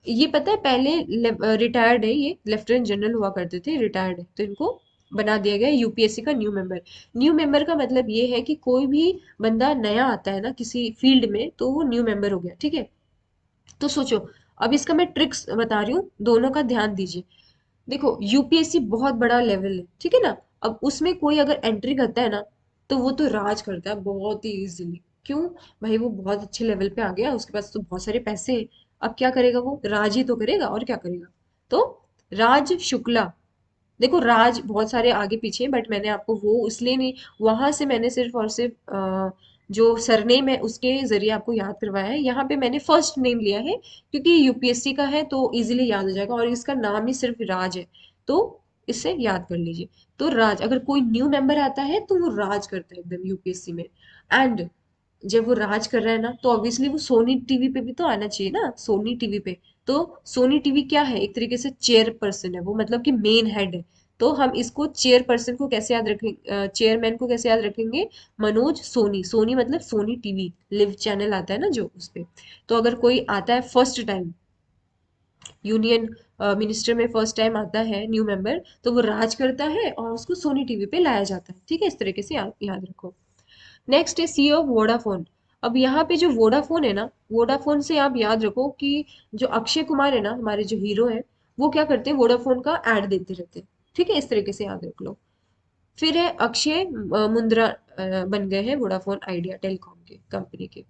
ये पता है पहले रिटायर्ड है, ये लेफ्टिनेंट जनरल हुआ करते थे, रिटायर्ड है, तो इनको बना दिया गया यूपीएससी का न्यू मेंबर। न्यू मेंबर का मतलब ये है कि कोई भी बंदा नया आता है ना किसी फील्ड में तो वो न्यू मेंबर हो गया, ठीक है। तो सोचो, अब इसका मैं ट्रिक्स बता रही हूँ, दोनों का ध्यान दीजिए। देखो, यूपीएससी बहुत बड़ा लेवल है, ठीक है ना। अब उसमें कोई अगर एंट्री करता है ना तो वो तो राज करता है बहुत ही इजीली। क्यों? भाई वो बहुत अच्छे लेवल पे आ गया, उसके पास तो बहुत सारे पैसे हैं। अब क्या करेगा? वो राज ही तो करेगा, और क्या करेगा। तो राज शुक्ला, देखो राज बहुत सारे आगे पीछे हैं, बट मैंने आपको वो इसलिए नहीं, वहां से मैंने सिर्फ और सिर्फ जो सरनेम है उसके जरिए आपको याद करवाया है। यहाँ पे मैंने फर्स्ट नेम लिया है क्योंकि यूपीएससी का है तो इजीली याद हो जाएगा, और इसका नाम ही सिर्फ राज है, तो इससे याद कर लीजिए। तो राज, अगर कोई न्यू मेंबर आता है तो वो राज करता है एकदम यूपीएससी में। एंड जब वो राज कर रहा है ना तो ऑब्वियसली वो सोनी टीवी पे भी तो आना चाहिए ना, सोनी टीवी पे। तो सोनी टीवी क्या है? एक तरीके से चेयर पर्सन है वो, मतलब कि मेन हेड है। तो हम इसको चेयर पर्सन को कैसे याद रखेंगे, चेयरमैन को कैसे याद रखेंगे? मनोज सोनी। सोनी मतलब सोनी टीवी लिव चैनल आता है ना जो, उस पे। तो अगर कोई आता है फर्स्ट टाइम यूनियन मिनिस्टर में, फर्स्ट टाइम आता है न्यू मेंबर, तो वो राज करता है और उसको सोनी टीवी पे लाया जाता है, ठीक है। इस तरीके से याद रखो। नेक्स्ट है सीईओ ऑफ वोडाफोन। अब यहाँ पे जो वोडाफोन है ना, वोडाफोन से आप याद रखो कि जो अक्षय कुमार है ना, हमारे जो हीरो है, वो क्या करते हैं? वोडाफोन का एड देते रहते हैं, ठीक है। इस तरीके से याद रख लो। फिर है अक्षय मुंद्रा, बन गए हैं वोडाफोन आइडिया टेलीकॉम के कंपनी के,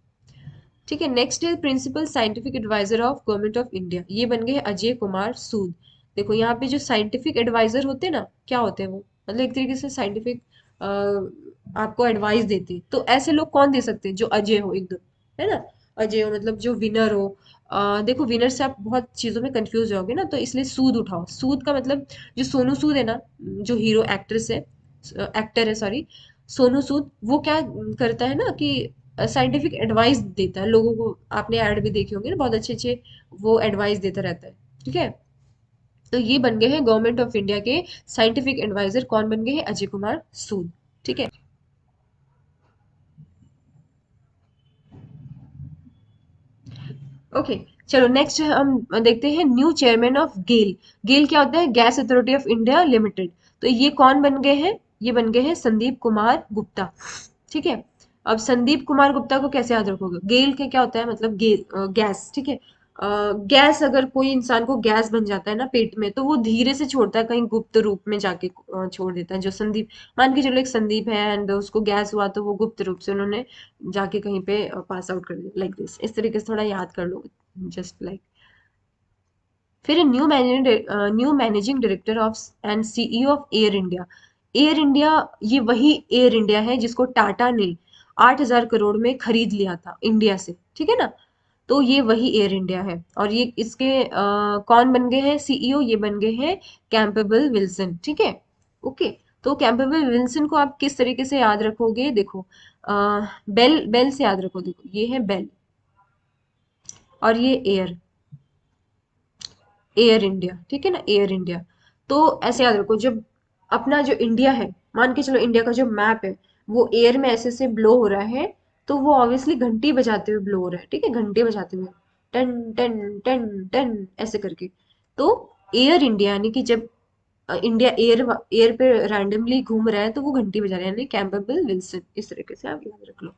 ठीक है। नेक्स्ट है principal scientific adviser of government of India, ये बन गए हैं अजय कुमार सूद। देखो यहाँ पे जो साइंटिफिक एडवाइजर होते हैं ना, क्या होते हैं वो? मतलब एक तरीके से साइंटिफिक आपको एडवाइस देते हैं। तो ऐसे लोग कौन दे सकते हैं? जो अजय हो एकदम, है ना। अजय हो मतलब जो विनर हो। देखो विनर से आप बहुत चीजों में कंफ्यूज जाओगे ना, तो इसलिए सूद उठाओ। सूद का मतलब जो सोनू सूद है ना, जो हीरो एक्ट्रेस है, एक्टर है सॉरी, सोनू सूद, वो क्या करता है ना कि साइंटिफिक एडवाइस देता है लोगों को। आपने ऐड भी देखे होंगे ना, बहुत अच्छे अच्छे वो एडवाइस देता रहता है, ठीक है। तो ये बन गए हैं गवर्नमेंट ऑफ इंडिया के साइंटिफिक एडवाइजर, कौन बन गए हैं? अजय कुमार सूद, ठीक है। ओके, चलो नेक्स्ट हम देखते हैं न्यू चेयरमैन ऑफ गेल। गेल क्या होता है? Gas authority of India limited. तो ये कौन बन गए हैं? ये बन गए हैं संदीप कुमार गुप्ता, ठीक है। अब संदीप कुमार गुप्ता को कैसे याद रखोगे? गेल के क्या होता है? मतलब गेल गैस, ठीक है। गैस, अगर कोई इंसान को गैस बन जाता है ना पेट में, तो वो धीरे से छोड़ता है, कहीं गुप्त रूप में जाके छोड़ देता है। जो संदीप, मान के चलो एक संदीप है एंड उसको गैस हुआ, तो वो गुप्त रूप से उन्होंने जाके कहीं पे पास आउट कर दिया, लाइक दिस। इस तरीके से थोड़ा याद कर लो, जस्ट लाइक। फिर new managing director of and CEO of air India. Air India, ये वही एयर इंडिया है जिसको टाटा ने 8,000 करोड़ में खरीद लिया था इंडिया से, ठीक है ना। तो ये वही एयर इंडिया है, और ये इसके कौन बन गए हैं सीईओ, ये बन गए हैं कैंपेबल विल्सन, ठीक है। ओके। तो कैंपेबल विल्सन को आप किस तरीके से याद रखोगे, देखो, बेल, बेल से याद रखो, देखो ये है बेल, और ये एयर, एयर इंडिया, ठीक है ना, एयर इंडिया। तो ऐसे याद रखो, जब अपना जो इंडिया है, मान के चलो इंडिया का जो मैप है, वो एयर में ऐसे से ब्लो हो रहा है, तो वो ऑब्वियसली घंटी बजाते हुए ब्लो हो रहा है, ठीक है, घंटे बजाते हुए, टन टन टन टन ऐसे करके। तो एयर इंडिया यानी कि जब इंडिया एयर एयर पे रैंडमली घूम रहा है, तो वो घंटी बजा रहा है, यानी कैंपेबल विल्सन। इस तरीके से आप याद रख लो।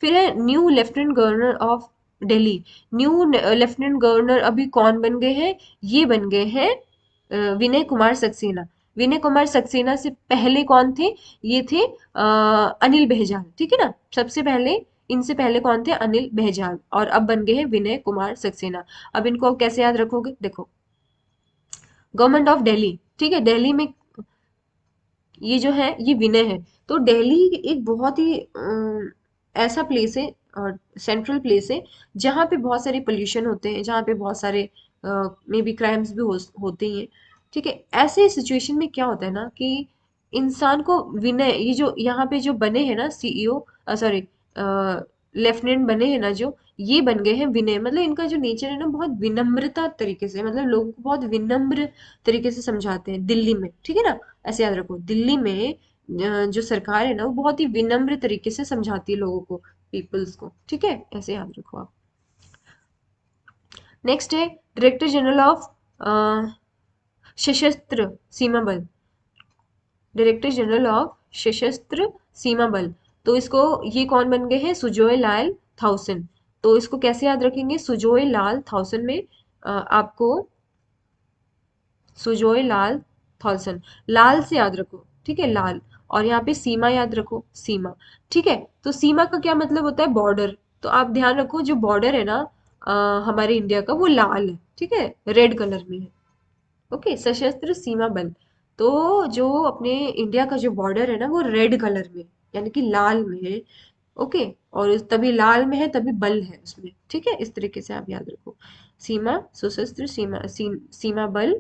फिर है new lieutenant governor of Delhi. New lieutenant governor अभी कौन बन गए हैं, ये बन गए हैं विनय कुमार सक्सेना। विनय कुमार सक्सेना से पहले कौन थे, ये थे अनिल बहजाल, ठीक है ना। सबसे पहले, इनसे पहले कौन थे, अनिल बहजाल, और अब बन गए हैं विनय कुमार सक्सेना। अब इनको आप कैसे याद रखोगे, देखो, गवर्नमेंट ऑफ दिल्ली, ठीक है, दिल्ली में ये जो है ये विनय है। तो दिल्ली एक बहुत ही ऐसा प्लेस है, और सेंट्रल प्लेस है, जहाँ पे बहुत सारे पोल्यूशन होते हैं, जहाँ पे बहुत सारे मे बी क्राइम्स भी होते ही हैं, ठीक है। ऐसे सिचुएशन में क्या होता है ना कि इंसान को विनय, ये जो यहाँ पे जो बने हैं ना सीईओ, सॉरी, लेफ्टिनेंट बने हैं ना जो, ये बन गए हैं विनय, मतलब इनका जो नेचर है ना, बहुत विनम्रता तरीके से, मतलब लोगों को बहुत विनम्र तरीके से समझाते हैं दिल्ली में, ठीक है ना। ऐसे याद रखो, दिल्ली में जो सरकार है ना, वो बहुत ही विनम्र तरीके से समझाती है लोगों को, पीपल्स को, ठीक है, ऐसे याद रखो आप। नेक्स्ट है डायरेक्टर जनरल ऑफ सशस्त्र सीमा बल। डायरेक्टर जनरल ऑफ सशस्त्र सीमा बल, तो इसको, ये कौन बन गए हैं, सुजोय लाल थाउसेन। तो इसको कैसे याद रखेंगे, सुजोय लाल थाउसेन में आपको सुजोय लाल थॉल्सन, लाल से याद रखो, ठीक है, लाल। और यहाँ पे सीमा याद रखो, सीमा, ठीक है। तो सीमा का क्या मतलब होता है, बॉर्डर। तो आप ध्यान रखो, जो बॉर्डर है ना अ, हमारे इंडिया का, वो लाल है, ठीक है, रेड कलर में है। ओके, सशस्त्र सीमा बल। तो जो अपने इंडिया का जो बॉर्डर है ना, वो रेड कलर में, यानी कि लाल में है। ओके। और तभी लाल में है, तभी बल है उसमें, ठीक है, इस तरीके से आप याद रखो। सीमा, सशस्त्र सीमा बल,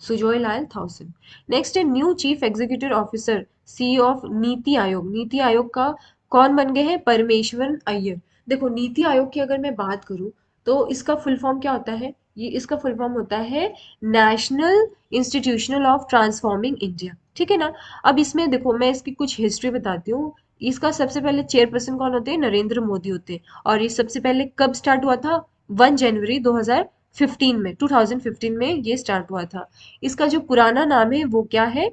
सुजोय लाल थाउसेन। नेक्स्ट है new chief executive officer CEO of NITI Aayog. NITI Aayog का कौन बन गए हैं, परमेश्वरन अय्यर। देखो, नीति आयोग की अगर मैं बात करूं, तो इसका फुल फॉर्म क्या होता है, ये इसका फुल फॉर्म होता है national institutional of transforming India, ठीक है ना। अब इसमें देखो, मैं इसकी कुछ हिस्ट्री बताती हूँ। इसका सबसे पहले चेयरपर्सन कौन होते हैं, नरेंद्र मोदी होते हैं। और ये सबसे पहले कब स्टार्ट हुआ था, 1 जनवरी 2015 में, 2015 में ये स्टार्ट हुआ था। इसका जो पुराना नाम है वो क्या है,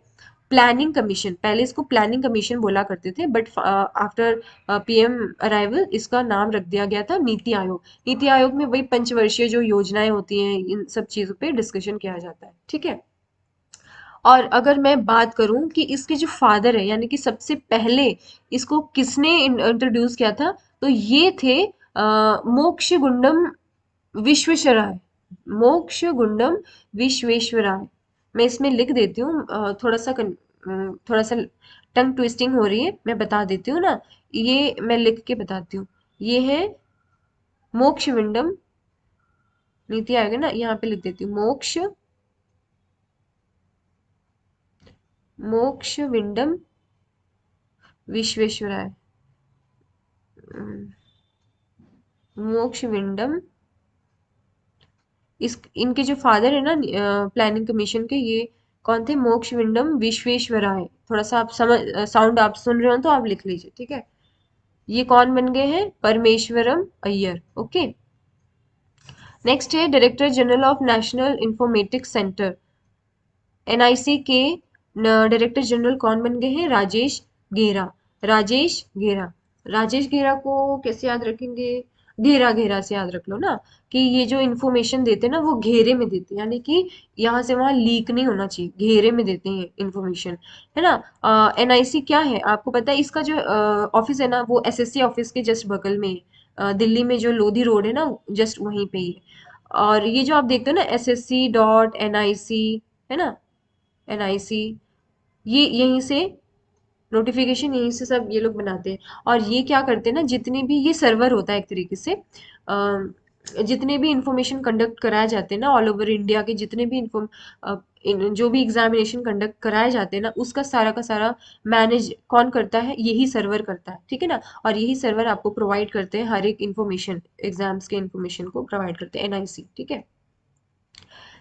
प्लानिंग कमीशन। पहले इसको प्लानिंग कमीशन बोला करते थे, बट आफ्टर पीएम अराइवल इसका नाम रख दिया गया था नीति आयोग। नीति आयोग में वही पंचवर्षीय जो योजनाएं होती हैं, इन सब चीजों पे डिस्कशन किया जाता है, ठीक है। और अगर मैं बात करूं कि इसके जो फादर है, यानी कि सबसे पहले इसको किसने इंट्रोड्यूस किया था, तो ये थे मोक्ष गुंडम विश्वेश्वराय। मोक्ष गुंडम विश्वेश्वराय। मैं इसमें लिख देती हूँ, थोड़ा सा टंग ट्विस्टिंग हो रही है, मैं बता देती हूँ ना। ये मैं लिख के बताती हूँ। ये है मोक्ष विंडम, नीति आयोग है ना, यहाँ पे लिख देती हूँ, मोक्ष, मोक्ष विंडम विश्वेश्वराय। मोक्ष विंडम, इस इनके जो फादर है ना प्लानिंग कमीशन के, ये कौन थे, मोक्ष विंडम विश्वेश्वराय। थोड़ा सा आप समझ, साउंड आप सुन रहे हो तो आप लिख लीजिए, ठीक है। ये कौन बन गए हैं, परमेश्वरम अय्यर। ओके। नेक्स्ट है director general of national informatics centre, NIC के डायरेक्टर जनरल कौन बन गए हैं, राजेश घेरा। राजेश घेरा, राजेश घेरा को कैसे याद रखेंगे, घेरा, घेरा से याद रख लो ना, कि ये जो इन्फॉर्मेशन देते हैं ना वो घेरे में देते हैं, यानी कि यहाँ से वहां लीक नहीं होना चाहिए, घेरे में देते हैं इन्फॉर्मेशन, है ना। एनआईसी क्या है आपको पता है? इसका जो ऑफिस है ना वो एसएससी ऑफिस के जस्ट बगल में है। दिल्ली में जो लोधी रोड है ना, जस्ट वहीं पे ही है। और ये जो आप देखते हो ना SSC.NIC, है ना, NIC, ये यहीं से नोटिफिकेशन, यहीं से सब ये लोग बनाते हैं। और ये क्या करते हैं ना, जितने भी ये सर्वर होता है एक तरीके से, जितने भी इंफॉर्मेशन कंडक्ट कराए जाते हैं ना ऑल ओवर इंडिया के, जितने भी जो भी एग्जामिनेशन कंडक्ट कराए जाते हैं ना, उसका सारा मैनेज कौन करता है? यही सर्वर करता है, ठीक है ना। और यही सर्वर आपको प्रोवाइड करते हैं हर एक इन्फॉर्मेशन, एग्जाम्स के इन्फॉर्मेशन को प्रोवाइड करते हैं, एनआईसी, ठीक है।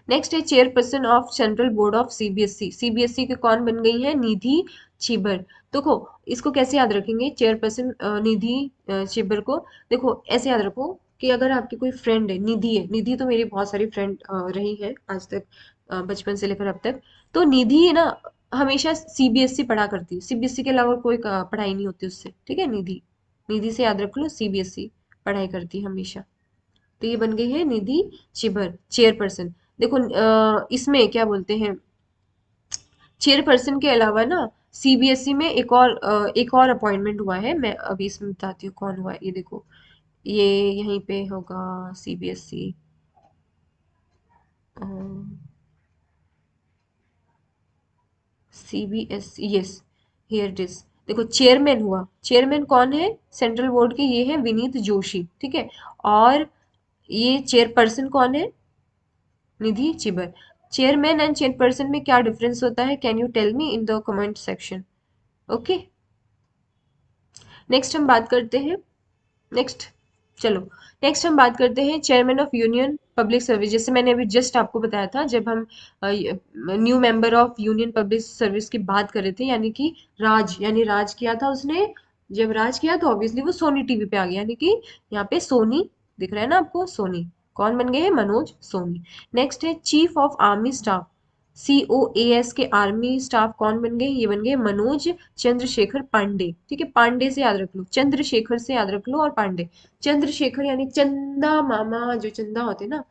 नेक्स्ट है chairperson of central board of CBSE. CBSE के कौन बन गई है? निधि छिबर। देखो इसको कैसे याद रखेंगे चेयरपर्सन निधि छिबर को? देखो ऐसे याद रखो कि अगर आपकी कोई फ्रेंड है, निधि है, निधि तो मेरी बहुत सारी फ्रेंड रही है आज तक, बचपन से लेकर अब तक। तो निधि है ना, हमेशा सीबीएसई पढ़ा करती है, सीबीएसई के अलावा कोई पढ़ाई नहीं होती उससे, ठीक है। निधि, निधि से याद रख लो, सीबीएसई पढ़ाई करती है हमेशा। तो ये बन गई है निधि चिबर, चेयरपर्सन। देखो इसमें क्या बोलते हैं, चेयरपर्सन के अलावा ना सीबीएसई में एक और अपॉइंटमेंट हुआ है, मैं अभी इसमें बताती हूँ कौन हुआ है। ये देखो, ये यहीं पे होगा, CBSE, CBSE, yes, here it is. देखो चेयरमैन हुआ, चेयरमैन कौन है सेंट्रल बोर्ड के? ये है विनीत जोशी, ठीक है। और ये चेयरपर्सन कौन है? Nidhi Chibber. Chairman and chairperson में क्या डिफरेंस होता है? Can you tell me in the comment section? Okay, next हम बात करते हैं, नेक्स्ट, चलो नेक्स्ट हम बात करते हैं chairman of union public service. जैसे मैंने अभी जस्ट आपको बताया था, जब हम new member of union public service की बात कर रहे थे, यानी कि राज, यानी राज किया था उसने। जब राज किया तो ऑब्वियसली वो सोनी टीवी पे आ गया, यानी कि यहाँ पे सोनी दिख रहा है ना आपको, सोनी। कौन बन गए हैं? मनोज सोनी। नेक्स्ट है chief of army staff, COAS के आर्मी स्टाफ कौन बन गए? ये बन गए मनोज चंद्रशेखर पांडे, ठीक है। पांडे से याद रख लो, चंद्रशेखर से याद रख लो, और पांडे। चंद्रशेखर यानी चंदा मामा, जो चंदा होते हैं ना,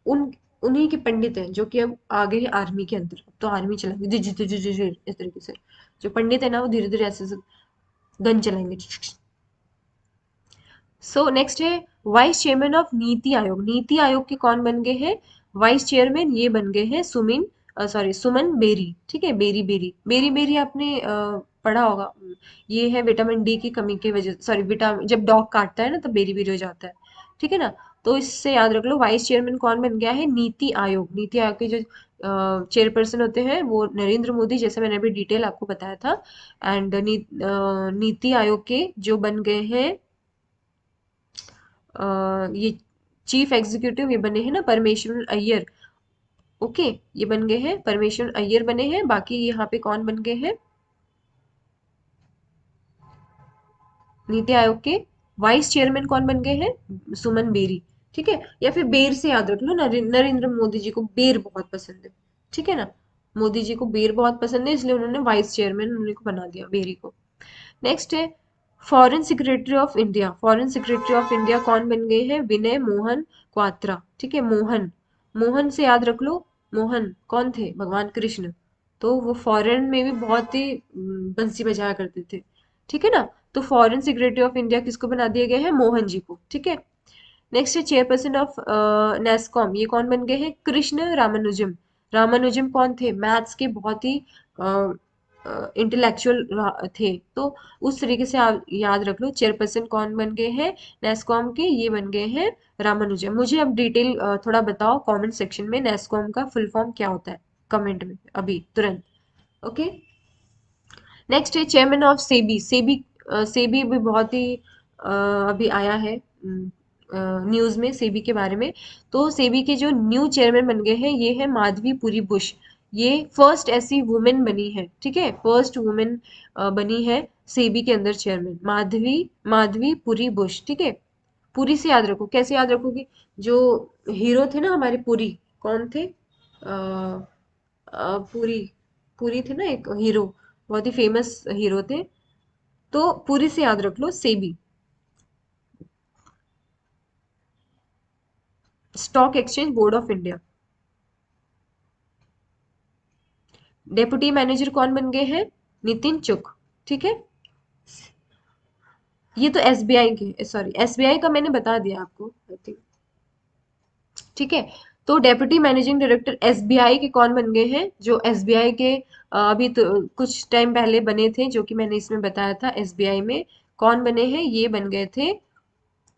उन उन्हीं के पंडित हैं, जो कि अब आ गए हैं आर्मी के अंदर। अब तो आर्मी चलाएंगे इस तरीके से। जो पंडित है ना वो धीरे धीरे ऐसे गन चलाएंगे। सो नेक्स्ट है vice chairman of NITI Aayog. NITI Aayog के कौन बन गए हैं वाइस चेयरमैन? ये बन गए हैं सुमन बेरी, ठीक है। बेरी बेरी बेरी बेरी आपने पढ़ा होगा। ये है विटामिन डी की कमी की वजह, सॉरी, विटामिन, जब डॉग काटता है ना तब बेरी बेरी हो जाता है, ठीक है ना। तो इससे याद रख लो वाइस चेयरमैन कौन बन गया है? नीति आयोग। नीति आयोग के जो चेयरपर्सन होते हैं वो नरेंद्र मोदी, जैसे मैंने अभी डिटेल आपको बताया था। एंड नीति आयोग के जो बन गए हैं ये चीफ एग्जीक्यूटिव, ये बने हैं ना परमेश्वरन अय्यर। ओके, ये बन गए हैं परमेश्वरन अय्यर बने हैं। बाकी यहाँ पे कौन बन गए हैं? नीति आयोग के वाइस चेयरमैन कौन बन गए हैं? सुमन बेरी, ठीक है। या फिर बेर से याद रख लो, नरेंद्र मोदी जी को बेर बहुत पसंद है, ठीक है ना। मोदी जी को बेर बहुत पसंद है, इसलिए उन्होंने वाइस चेयरमैन उन्हीं को बना दिया, बेरी को। नेक्स्ट है foreign secretary of India. Foreign secretary of India कौन बन गए हैं? विनय मोहन क्वात्रा, ठीक है। मोहन, मोहन से याद रख लो, मोहन कौन थे? भगवान कृष्ण। तो वो फॉरेन में भी बहुत ही बंसी बजाया करते थे, ठीक है ना। तो फॉरेन सेक्रेटरी ऑफ इंडिया किसको बना दिया गया है? मोहन जी को, ठीक है। नेक्स्ट है चेयरपर्सन ऑफ नेस्कॉम। ये कौन बन गए हैं? कृष्ण रामानुजम। रामानुजम कौन थे? मैथ्स के बहुत ही इंटेलेक्चुअल थे। तो उस तरीके से आप याद रख लो चेयरपर्सन कौन बन गए हैं नेस्कॉम के? ये बन गए हैं रामानुजम। मुझे अब डिटेल थोड़ा बताओ कमेंट सेक्शन में, नेस्कॉम का फुल फॉर्म क्या होता है? कमेंट में अभी तुरंत। ओके, नेक्स्ट है चेयरमैन ऑफ सेबी। सेबी, सेबी भी बहुत ही अभी आया है न्यूज में सेबी के बारे में। तो सेबी के जो न्यू चेयरमैन बन गए हैं ये है माधवी पुरी बुश। ये फर्स्ट ऐसी वुमेन बनी है, ठीक है, फर्स्ट वुमेन बनी है सेबी के अंदर चेयरमैन, माधवी माधवी पुरी बुश, ठीक है। पुरी से याद रखो, कैसे याद रखोगे? जो हीरो थे ना हमारे, पुरी, कौन थे? पुरी, पुरी थे ना एक हीरो, बहुत ही फेमस हीरो थे। तो पुरी से याद रख लो SEBI. Stock exchange board of India. Deputy manager कौन बन गए हैं? नितिन चुग। ठीक है, ये तो एसबीआई के, सॉरी एसबीआई का मैंने बता दिया आपको आई थिंक। ठीक है, तो डेप्यूटी मैनेजिंग डायरेक्टर एसबीआई के कौन बन गए हैं? जो एसबीआई के अभी तो कुछ टाइम पहले बने थे, जो कि मैंने इसमें बताया था, एसबीआई में कौन बने हैं? ये बन गए थे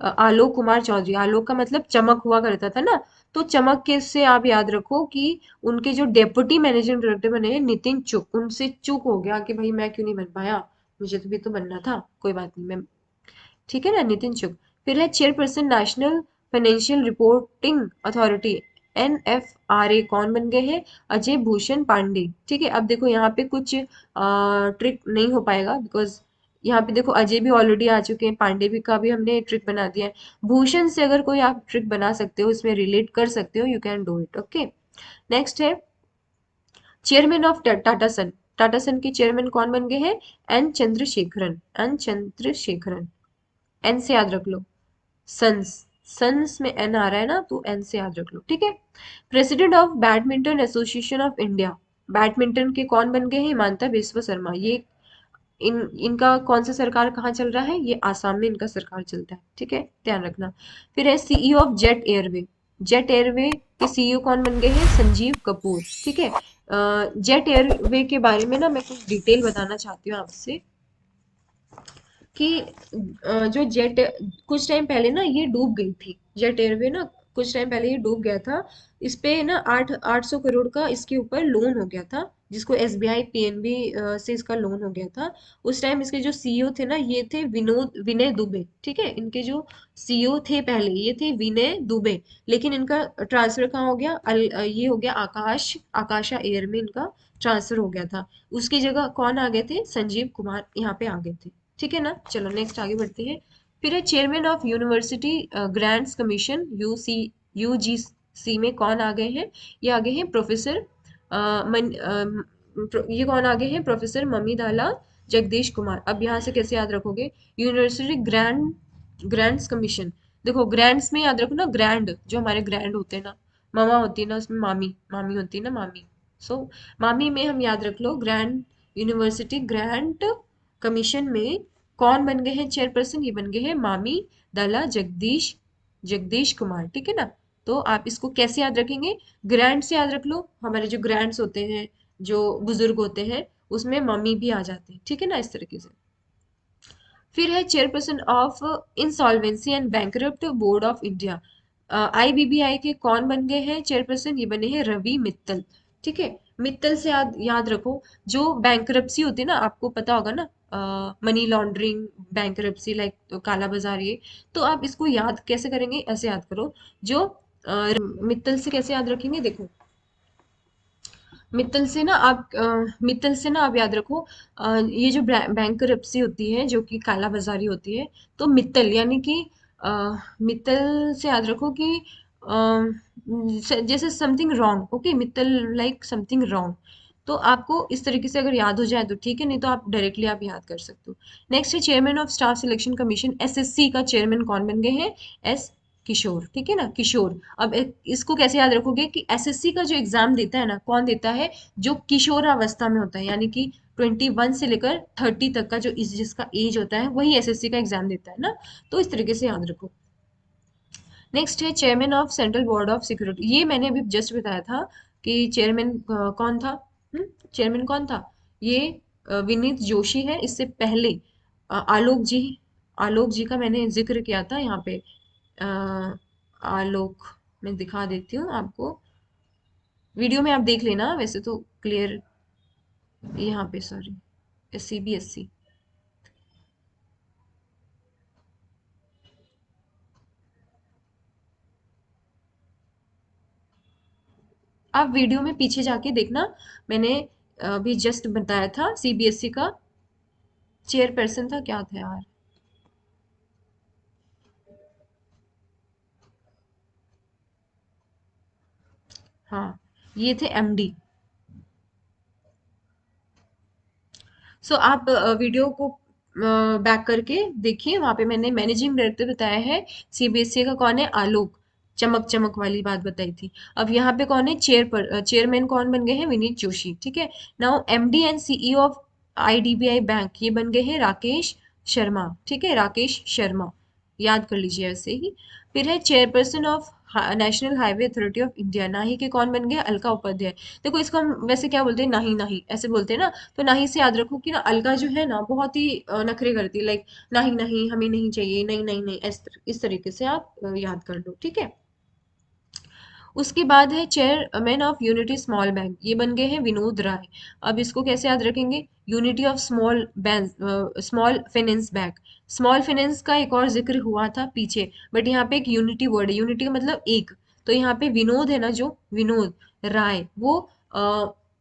आलोक कुमार चौधरी। आलोक का मतलब चमक हुआ करता था ना, तो चमक के से आप याद रखो कि उनके जो डेप्यूटी मैनेजिंग डायरेक्टर बने हैं नितिन चुग, उनसे चूक हो गया कि भाई मैं क्यों नहीं बन पाया, मुझे तो भी तो बनना था, कोई बात नहीं मैं। ठीक है ना, नितिन चुग। फिर है chairperson national financial reporting authority, NFRA, कौन बन गए हैं? अजय भूषण पांडे। ठीक है, अब देखो यहाँ पे कुछ ट्रिक नहीं हो पाएगा, बिकॉज यहाँ पे देखो अजय भी ऑलरेडी आ चुके हैं, पांडे भी का भी हमने ट्रिक बना दिया है। भूषण से अगर कोई आप ट्रिक बना सकते हो, इसमें रिलेट कर सकते हो, you can do it. Okay, next है chairman of Tata son. Tata son के चेयरमैन कौन बन गए हैं? N Chandrasekaran. N Chandrasekaran, N से याद रख लो। सन्स, सन्स में एन आ रहा है ना, तो एन से याद रख लो। ठीक है, president of badminton association of India, badminton के कौन बन गए हैं? हिमांता विश्व शर्मा। ये इनका कौन सा सरकार कहाँ चल रहा है? ये आसाम में इनका सरकार चलता है। ठीक है, ध्यान रखना। फिर है CEO of jet airway. Jet airway के सीईओ कौन बन गए हैं? संजीव कपूर। ठीक है, जेट एयरवे के बारे में ना मैं कुछ डिटेल बताना चाहती हूँ आपसे कि जो जेट, कुछ टाइम पहले ना ये डूब गई थी जेट एयरवे ना, कुछ टाइम पहले ये डूब गया था। इस पे ना 800 करोड़ का इसके ऊपर लोन हो गया था, जिसको एसबीआई पीएनबी से इसका लोन हो गया था। उस टाइम इसके जो सीईओ थे ना, ये थे विनय दुबे। ठीक है, इनके जो सीईओ थे पहले, ये थे विनय दुबे, लेकिन इनका ट्रांसफर कहाँ हो गया? ये हो गया आकाशा एयर में इनका ट्रांसफर हो गया था। उसकी जगह कौन आ गए थे? संजीव कुमार यहाँ पे आ गए थे। ठीक है ना, चलो नेक्स्ट आगे बढ़ते हैं। फिर है chairman of university grants commission, UGC में कौन आ गए हैं? ये आगे हैं प्रोफेसर ये कौन आगे हैं? प्रोफेसर ममीदाला जगदीश कुमार। अब यहाँ से कैसे याद रखोगे? यूनिवर्सिटी ग्रांट्स कमीशन, देखो ग्रांट्स में याद रखो ना, ग्रैंड जो हमारे ग्रैंड होते हैं ना, मामा होती है ना उसमें, मामी मामी होती है ना, मामी। सो मामी में हम याद रख लो ग्रैंड, यूनिवर्सिटी ग्रांट कमीशन में कौन बन गए हैं चेयरपर्सन? ये बन गए हैं मामी दला जगदीश जगदीश कुमार। ठीक है ना, तो आप इसको कैसे याद रखेंगे? ग्रैंड से याद रख लो, हमारे जो ग्रैंड्स होते हैं, जो बुजुर्ग होते हैं, उसमें मम्मी भी आ जाते हैं। ठीक है ना, इस तरीके से। फिर है chairperson of insolvency and bankrupt board of India, IBBI के कौन बन गए हैं चेयरपर्सन? ये बने हैं रवि मित्तल। ठीक है, मित्तल से याद रखो, जो बैंकरप्सी होती है ना, आपको पता होगा ना, मनी लॉन्ड्रिंग, बैंकरप्सी लाइक तो काला बाजार, ये तो आप इसको याद कैसे करेंगे? ऐसे याद करो, जो मित्तल से कैसे याद रखेंगे? देखो, मित्तल से ना आप याद रखो, ये जो बैंकरप्सी होती है, जो कि काला बाजारी होती है, तो मित्तल यानी कि मित्तल से याद रखो कि जैसे something wrong, okay, Mittal like something wrong. तो आपको इस तरीके से अगर याद हो जाए तो ठीक है, नहीं तो आप डायरेक्टली आप याद कर सकते हो। नेक्स्ट है chairman of staff selection commission, SSC का चेयरमैन कौन बन गए हैं? एस किशोर। ठीक है ना, किशोर। अब इसको कैसे याद रखोगे कि एसएससी का जो एग्जाम देता है ना, कौन देता है? जो किशोरावस्था में होता है, यानी कि 21 से लेकर 30 तक का जो जिसका एज होता है, वही एसएससी का एग्जाम देता है ना, तो इस तरीके से याद रखो। नेक्स्ट है chairman of central board of security, ये मैंने अभी जस्ट बताया था कि चेयरमैन कौन था। चेयरमैन कौन था? ये विनीत जोशी है। इससे पहले आलोक जी, आलोक जी का मैंने जिक्र किया था यहाँ पे। अ, आलोक, मैं दिखा देती हूँ आपको, वीडियो में आप देख लेना, वैसे तो क्लियर यहाँ पे, सॉरी, सीबीएसई। आप वीडियो में पीछे जाके देखना, मैंने अभी जस्ट बताया था सीबीएसई का चेयरपर्सन था, क्या था यार, हाँ, ये थे एमडी। सो आप वीडियो को बैक करके देखिए, वहां पे मैंने मैनेजिंग डायरेक्टर बताया है सीबीएसई का, कौन है? आलोक। चमक चमक वाली बात बताई थी। अब यहाँ पे कौन है, चेयरमैन कौन बन गए हैं, विनीत जोशी, ठीक है। Now MD and CEO of IDBI bank ये बन गए हैं राकेश शर्मा, ठीक है, राकेश शर्मा, याद कर लीजिए ऐसे ही। फिर है chairperson of national highway authority of India, नाही के कौन बन गए, अलका उपाध्याय। देखो इसको हम वैसे क्या बोलते हैं, नाही नाही ऐसे बोलते हैं ना, तो नाही से याद रखो कि ना अलका जो है ना बहुत ही नखरे करती है, लाइक नहीं नहीं हमें नहीं चाहिए, नहीं नहीं नहीं, इस तरीके से आप याद कर लो, ठीक है। उसके बाद है chairman of unity small bank, ये बन गए हैं विनोद राय। अब इसको कैसे याद रखेंगे, unity of small bank, small finance bank. Small finance का एक और जिक्र हुआ था पीछे, बट यहाँ पे एक यूनिटी वर्ड है, यूनिटी का मतलब एक। तो यहाँ पे विनोद है ना, जो विनोद राय, वो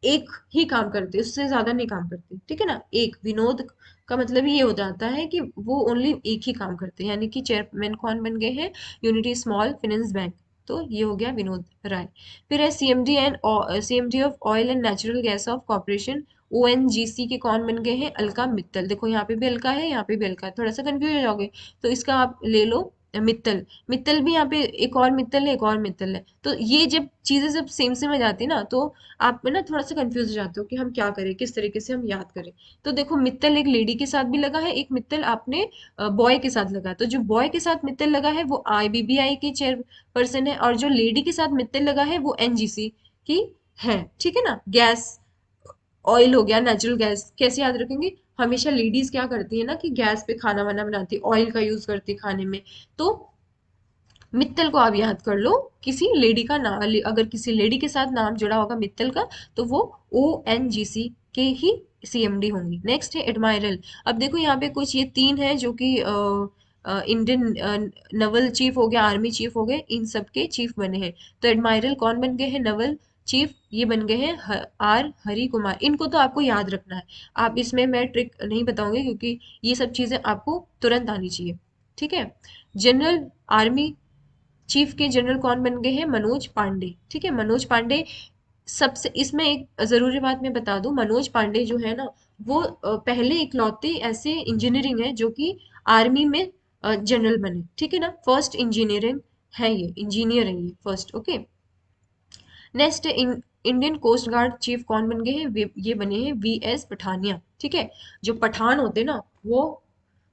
एक ही काम करते, उससे ज्यादा नहीं काम करते, ठीक है ना। एक विनोद का मतलब ये हो जाता है कि वो ओनली एक ही काम करते हैं, यानी कि चेयरमैन कौन बन गए हैं, यूनिटी स्मॉल फाइनेंस बैंक। तो ये हो गया विनोद राय। फिर है CMD of oil and natural gas off corporation, ONGC के कौन बन गए हैं, अलका मित्तल। देखो यहाँ पे भी अलका है, यहाँ पे भी अलका है, थोड़ा सा कंफ्यूज हो जाओगे, तो इसका आप ले लो मित्तल। मित्तल भी यहाँ पे एक और मित्तल है, एक और मित्तल है, तो ये जब चीजें सब सेम सेम आ जाती है ना, तो आप ना थोड़ा सा कंफ्यूज हो जाते हो कि हम क्या करें, किस तरीके से हम याद करें। तो देखो मित्तल एक लेडी के साथ भी लगा है, एक मित्तल आपने बॉय के साथ लगा है। तो जो बॉय के साथ मित्तल लगा है वो आईबीबीआई के चेयर पर्सन है, और जो लेडी के साथ मित्तल लगा है वो एनजीसी की है, ठीक है ना। गैस, ऑयल हो गया, नेचुरल गैस कैसे याद रखेंगे, हमेशा लेडीज क्या करती है ना कि गैस पे खाना वाना बनाती है, ऑयल का यूज करती है खाने में। तो मित्तल को आप याद कर लो, किसी लेडी का नाम, अगर किसी लेडी के साथ नाम जुड़ा होगा मित्तल का, तो वो ओ एन जी सी के ही सीएमडी होंगी। नेक्स्ट है एडमायरल। अब देखो यहाँ पे कुछ ये तीन है जो कि इंडियन नवल चीफ हो गया, आर्मी चीफ हो गए, इन सब के चीफ बने हैं। तो एडमायरल कौन बन गए हैं, नवल चीफ, ये बन गए हैं आर हरि कुमार। इनको तो आपको याद रखना है, आप इसमें मैं ट्रिक नहीं बताऊंगी क्योंकि ये सब चीजें आपको तुरंत आनी चाहिए, ठीक है। जनरल आर्मी चीफ के जनरल कौन बन गए हैं, मनोज पांडे, ठीक है, मनोज पांडे। सबसे इसमें एक जरूरी बात मैं बता दूं, मनोज पांडे जो है ना, वो पहले इकलौते ऐसे इंजीनियरिंग है जो कि आर्मी में जनरल बने, ठीक है ना, फर्स्ट इंजीनियरिंग है, ये इंजीनियर है ये first, okay. Next Indian coast guard chief कौन बन गए हैं, ये बने हैं वी एस पठानिया, ठीक है। जो पठान होते हैं ना, वो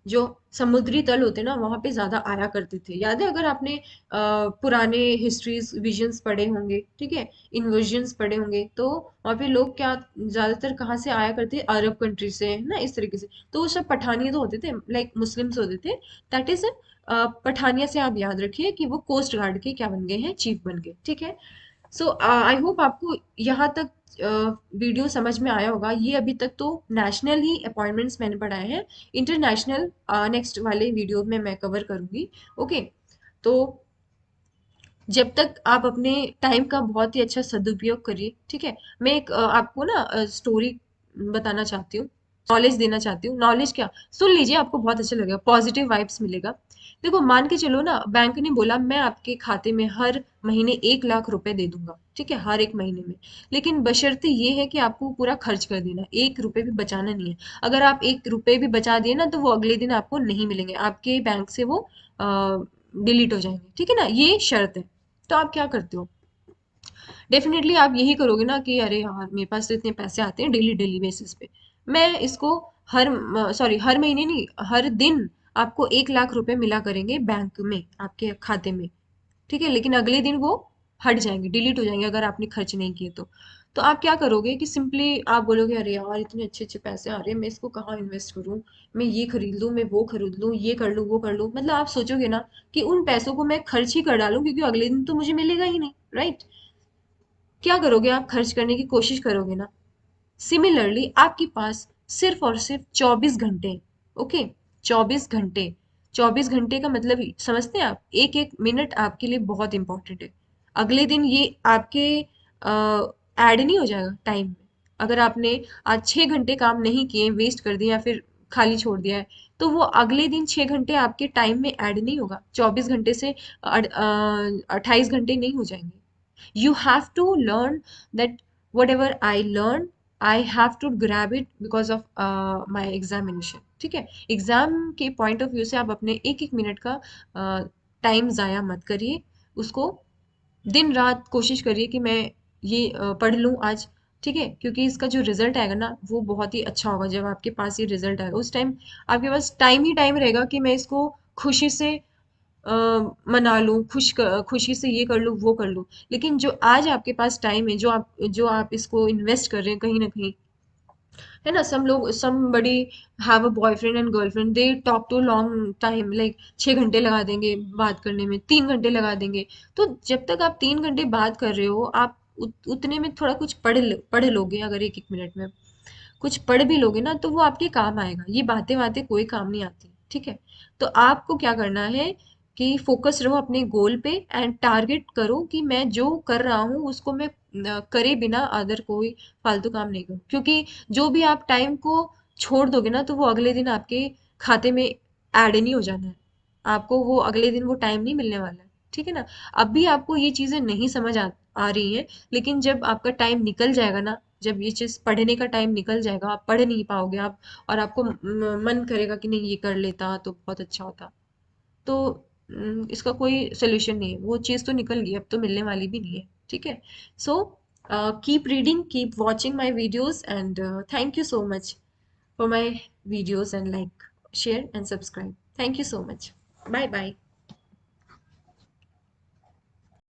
जो समुद्री तल होते हैं ना, वहां पे ज्यादा आया करते थे, याद है अगर आपने पुराने हिस्ट्रीज विजन्स पढ़े होंगे, ठीक है, इन्वर्जन्स पढ़े होंगे, तो वहां पे लोग क्या ज्यादातर कहाँ से आया करते, अरब कंट्री से, है ना, इस तरीके से। तो वो सब पठानी तो होते थे, लाइक मुस्लिम्स होते थे, दैट इज पठानिया से आप याद रखिए कि वो कोस्ट गार्ड के क्या बन गए हैं, चीफ बन गए, ठीक है। सो आई होप आपको यहाँ तक वीडियो समझ में आया होगा। ये अभी तक तो नेशनल ही अपॉइंटमेंट्स मैंने पढ़ाए हैं, इंटरनेशनल नेक्स्ट वाले वीडियो में मैं कवर करूंगी, ओके। तो जब तक आप अपने टाइम का बहुत ही अच्छा सदुपयोग करिए, ठीक है। मैं एक आपको ना स्टोरी बताना चाहती हूँ, नॉलेज देना चाहती हूँ। नॉलेज क्या, सुन लीजिए, आपको बहुत अच्छा लगेगा, पॉजिटिव वाइब्स मिलेगा। देखो मान के चलो ना, बैंक ने बोला मैं आपके खाते में हर महीने 1 लाख रुपए दे दूंगा, ठीक है, हर एक महीने में, लेकिन बशर्ते ये है कि आपको पूरा खर्च कर देना, 1 रुपए भी बचाना नहीं है। अगर आप 1 रुपए भी बचा दिए ना, तो वो अगले दिन आपको नहीं मिलेंगे, आपके बैंक से वो डिलीट हो जाएंगे, ठीक है ना, ये शर्त है। तो आप क्या करते हो, डेफिनेटली आप यही करोगे ना कि अरे यार मेरे पास तो इतने पैसे आते हैं डेली डेली बेसिस पे, मैं इसको हर सॉरी हर महीने नहीं, हर दिन आपको 1 लाख रुपए मिला करेंगे बैंक में आपके खाते में, ठीक है, लेकिन अगले दिन वो हट जाएंगे, डिलीट हो जाएंगे अगर आपने खर्च नहीं किए तो आप क्या करोगे कि सिंपली आप बोलोगे अरे यार इतने अच्छे अच्छे पैसे आ रहे हैं, मैं इसको कहाँ इन्वेस्ट करूं, मैं ये खरीद लूं, मैं वो खरीद लूं, ये कर लूं, वो कर लूं, मतलब आप सोचोगे ना कि उन पैसों को मैं खर्च ही कर डालूं क्योंकि अगले दिन तो मुझे मिलेगा ही नहीं, राइट। क्या करोगे, आप खर्च करने की कोशिश करोगे ना। सिमिलरली आपके पास सिर्फ और सिर्फ 24 घंटे, ओके, 24 घंटे। 24 घंटे का मतलब समझते हैं आप, एक एक मिनट आपके लिए बहुत इंपॉर्टेंट है। अगले दिन ये आपके ऐड नहीं हो जाएगा टाइम में, अगर आपने आज 6 घंटे काम नहीं किए, वेस्ट कर दिया या फिर खाली छोड़ दिया है, तो वो अगले दिन 6 घंटे आपके टाइम में ऐड नहीं होगा, 24 घंटे से 28 घंटे नहीं हो जाएंगे। You have to learn that whatever I learn, I have to grab it because of my examination, ठीक है। एग्जाम के पॉइंट ऑफ व्यू से आप अपने एक एक मिनट का टाइम जाया मत करिए, उसको दिन रात कोशिश करिए कि मैं ये पढ़ लूँ आज, ठीक है? क्योंकि इसका जो रिजल्ट आएगा ना वो बहुत ही अच्छा होगा। जब आपके पास ये रिजल्ट आएगा उस टाइम आपके पास टाइम ही टाइम रहेगा कि मैं इसको खुशी से अ, मना लूँ, खुशी से ये कर लूँ वो कर लूँ। लेकिन जो आज आपके पास टाइम है, जो आप इसको इन्वेस्ट कर रहे हैं कहीं ना कहीं, है ना? सम लोग, somebody have a boyfriend and girlfriend, they talk to long time, like 6 घंटे लगा देंगे बात करने में, 3 घंटे लगा देंगे। तो जब तक आप 3 घंटे बात कर रहे हो, आप उतने में थोड़ा कुछ पढ़ लोगे, अगर एक एक मिनट में कुछ पढ़ भी लोगे ना तो वो आपके काम आएगा। ये बातें बातें कोई काम नहीं आती, ठीक है? तो आपको क्या करना है कि फोकस रहो अपने गोल पे एंड टारगेट करो कि मैं जो कर रहा हूँ उसको मैं करे बिना अदर कोई फालतू काम नहीं करूँ। क्योंकि जो भी आप टाइम को छोड़ दोगे ना तो वो अगले दिन आपके खाते में ऐड नहीं हो जाना है। आपको वो अगले दिन वो टाइम नहीं मिलने वाला है, ठीक है ना? अभी आपको ये चीजें नहीं समझ आ रही हैं, लेकिन जब आपका टाइम निकल जाएगा ना, जब ये चीज पढ़ने का टाइम निकल जाएगा, आप पढ़ नहीं पाओगे आप, और आपको मन करेगा कि नहीं ये कर लेता तो बहुत अच्छा होता, तो इसका कोई सोल्यूशन नहीं है। वो चीज़ तो निकल गई, अब तो मिलने वाली भी नहीं है, ठीक है? So keep reading, keep watching my videos, and thank you so much for my videos, and like, share and subscribe. Thank you so much. Bye bye.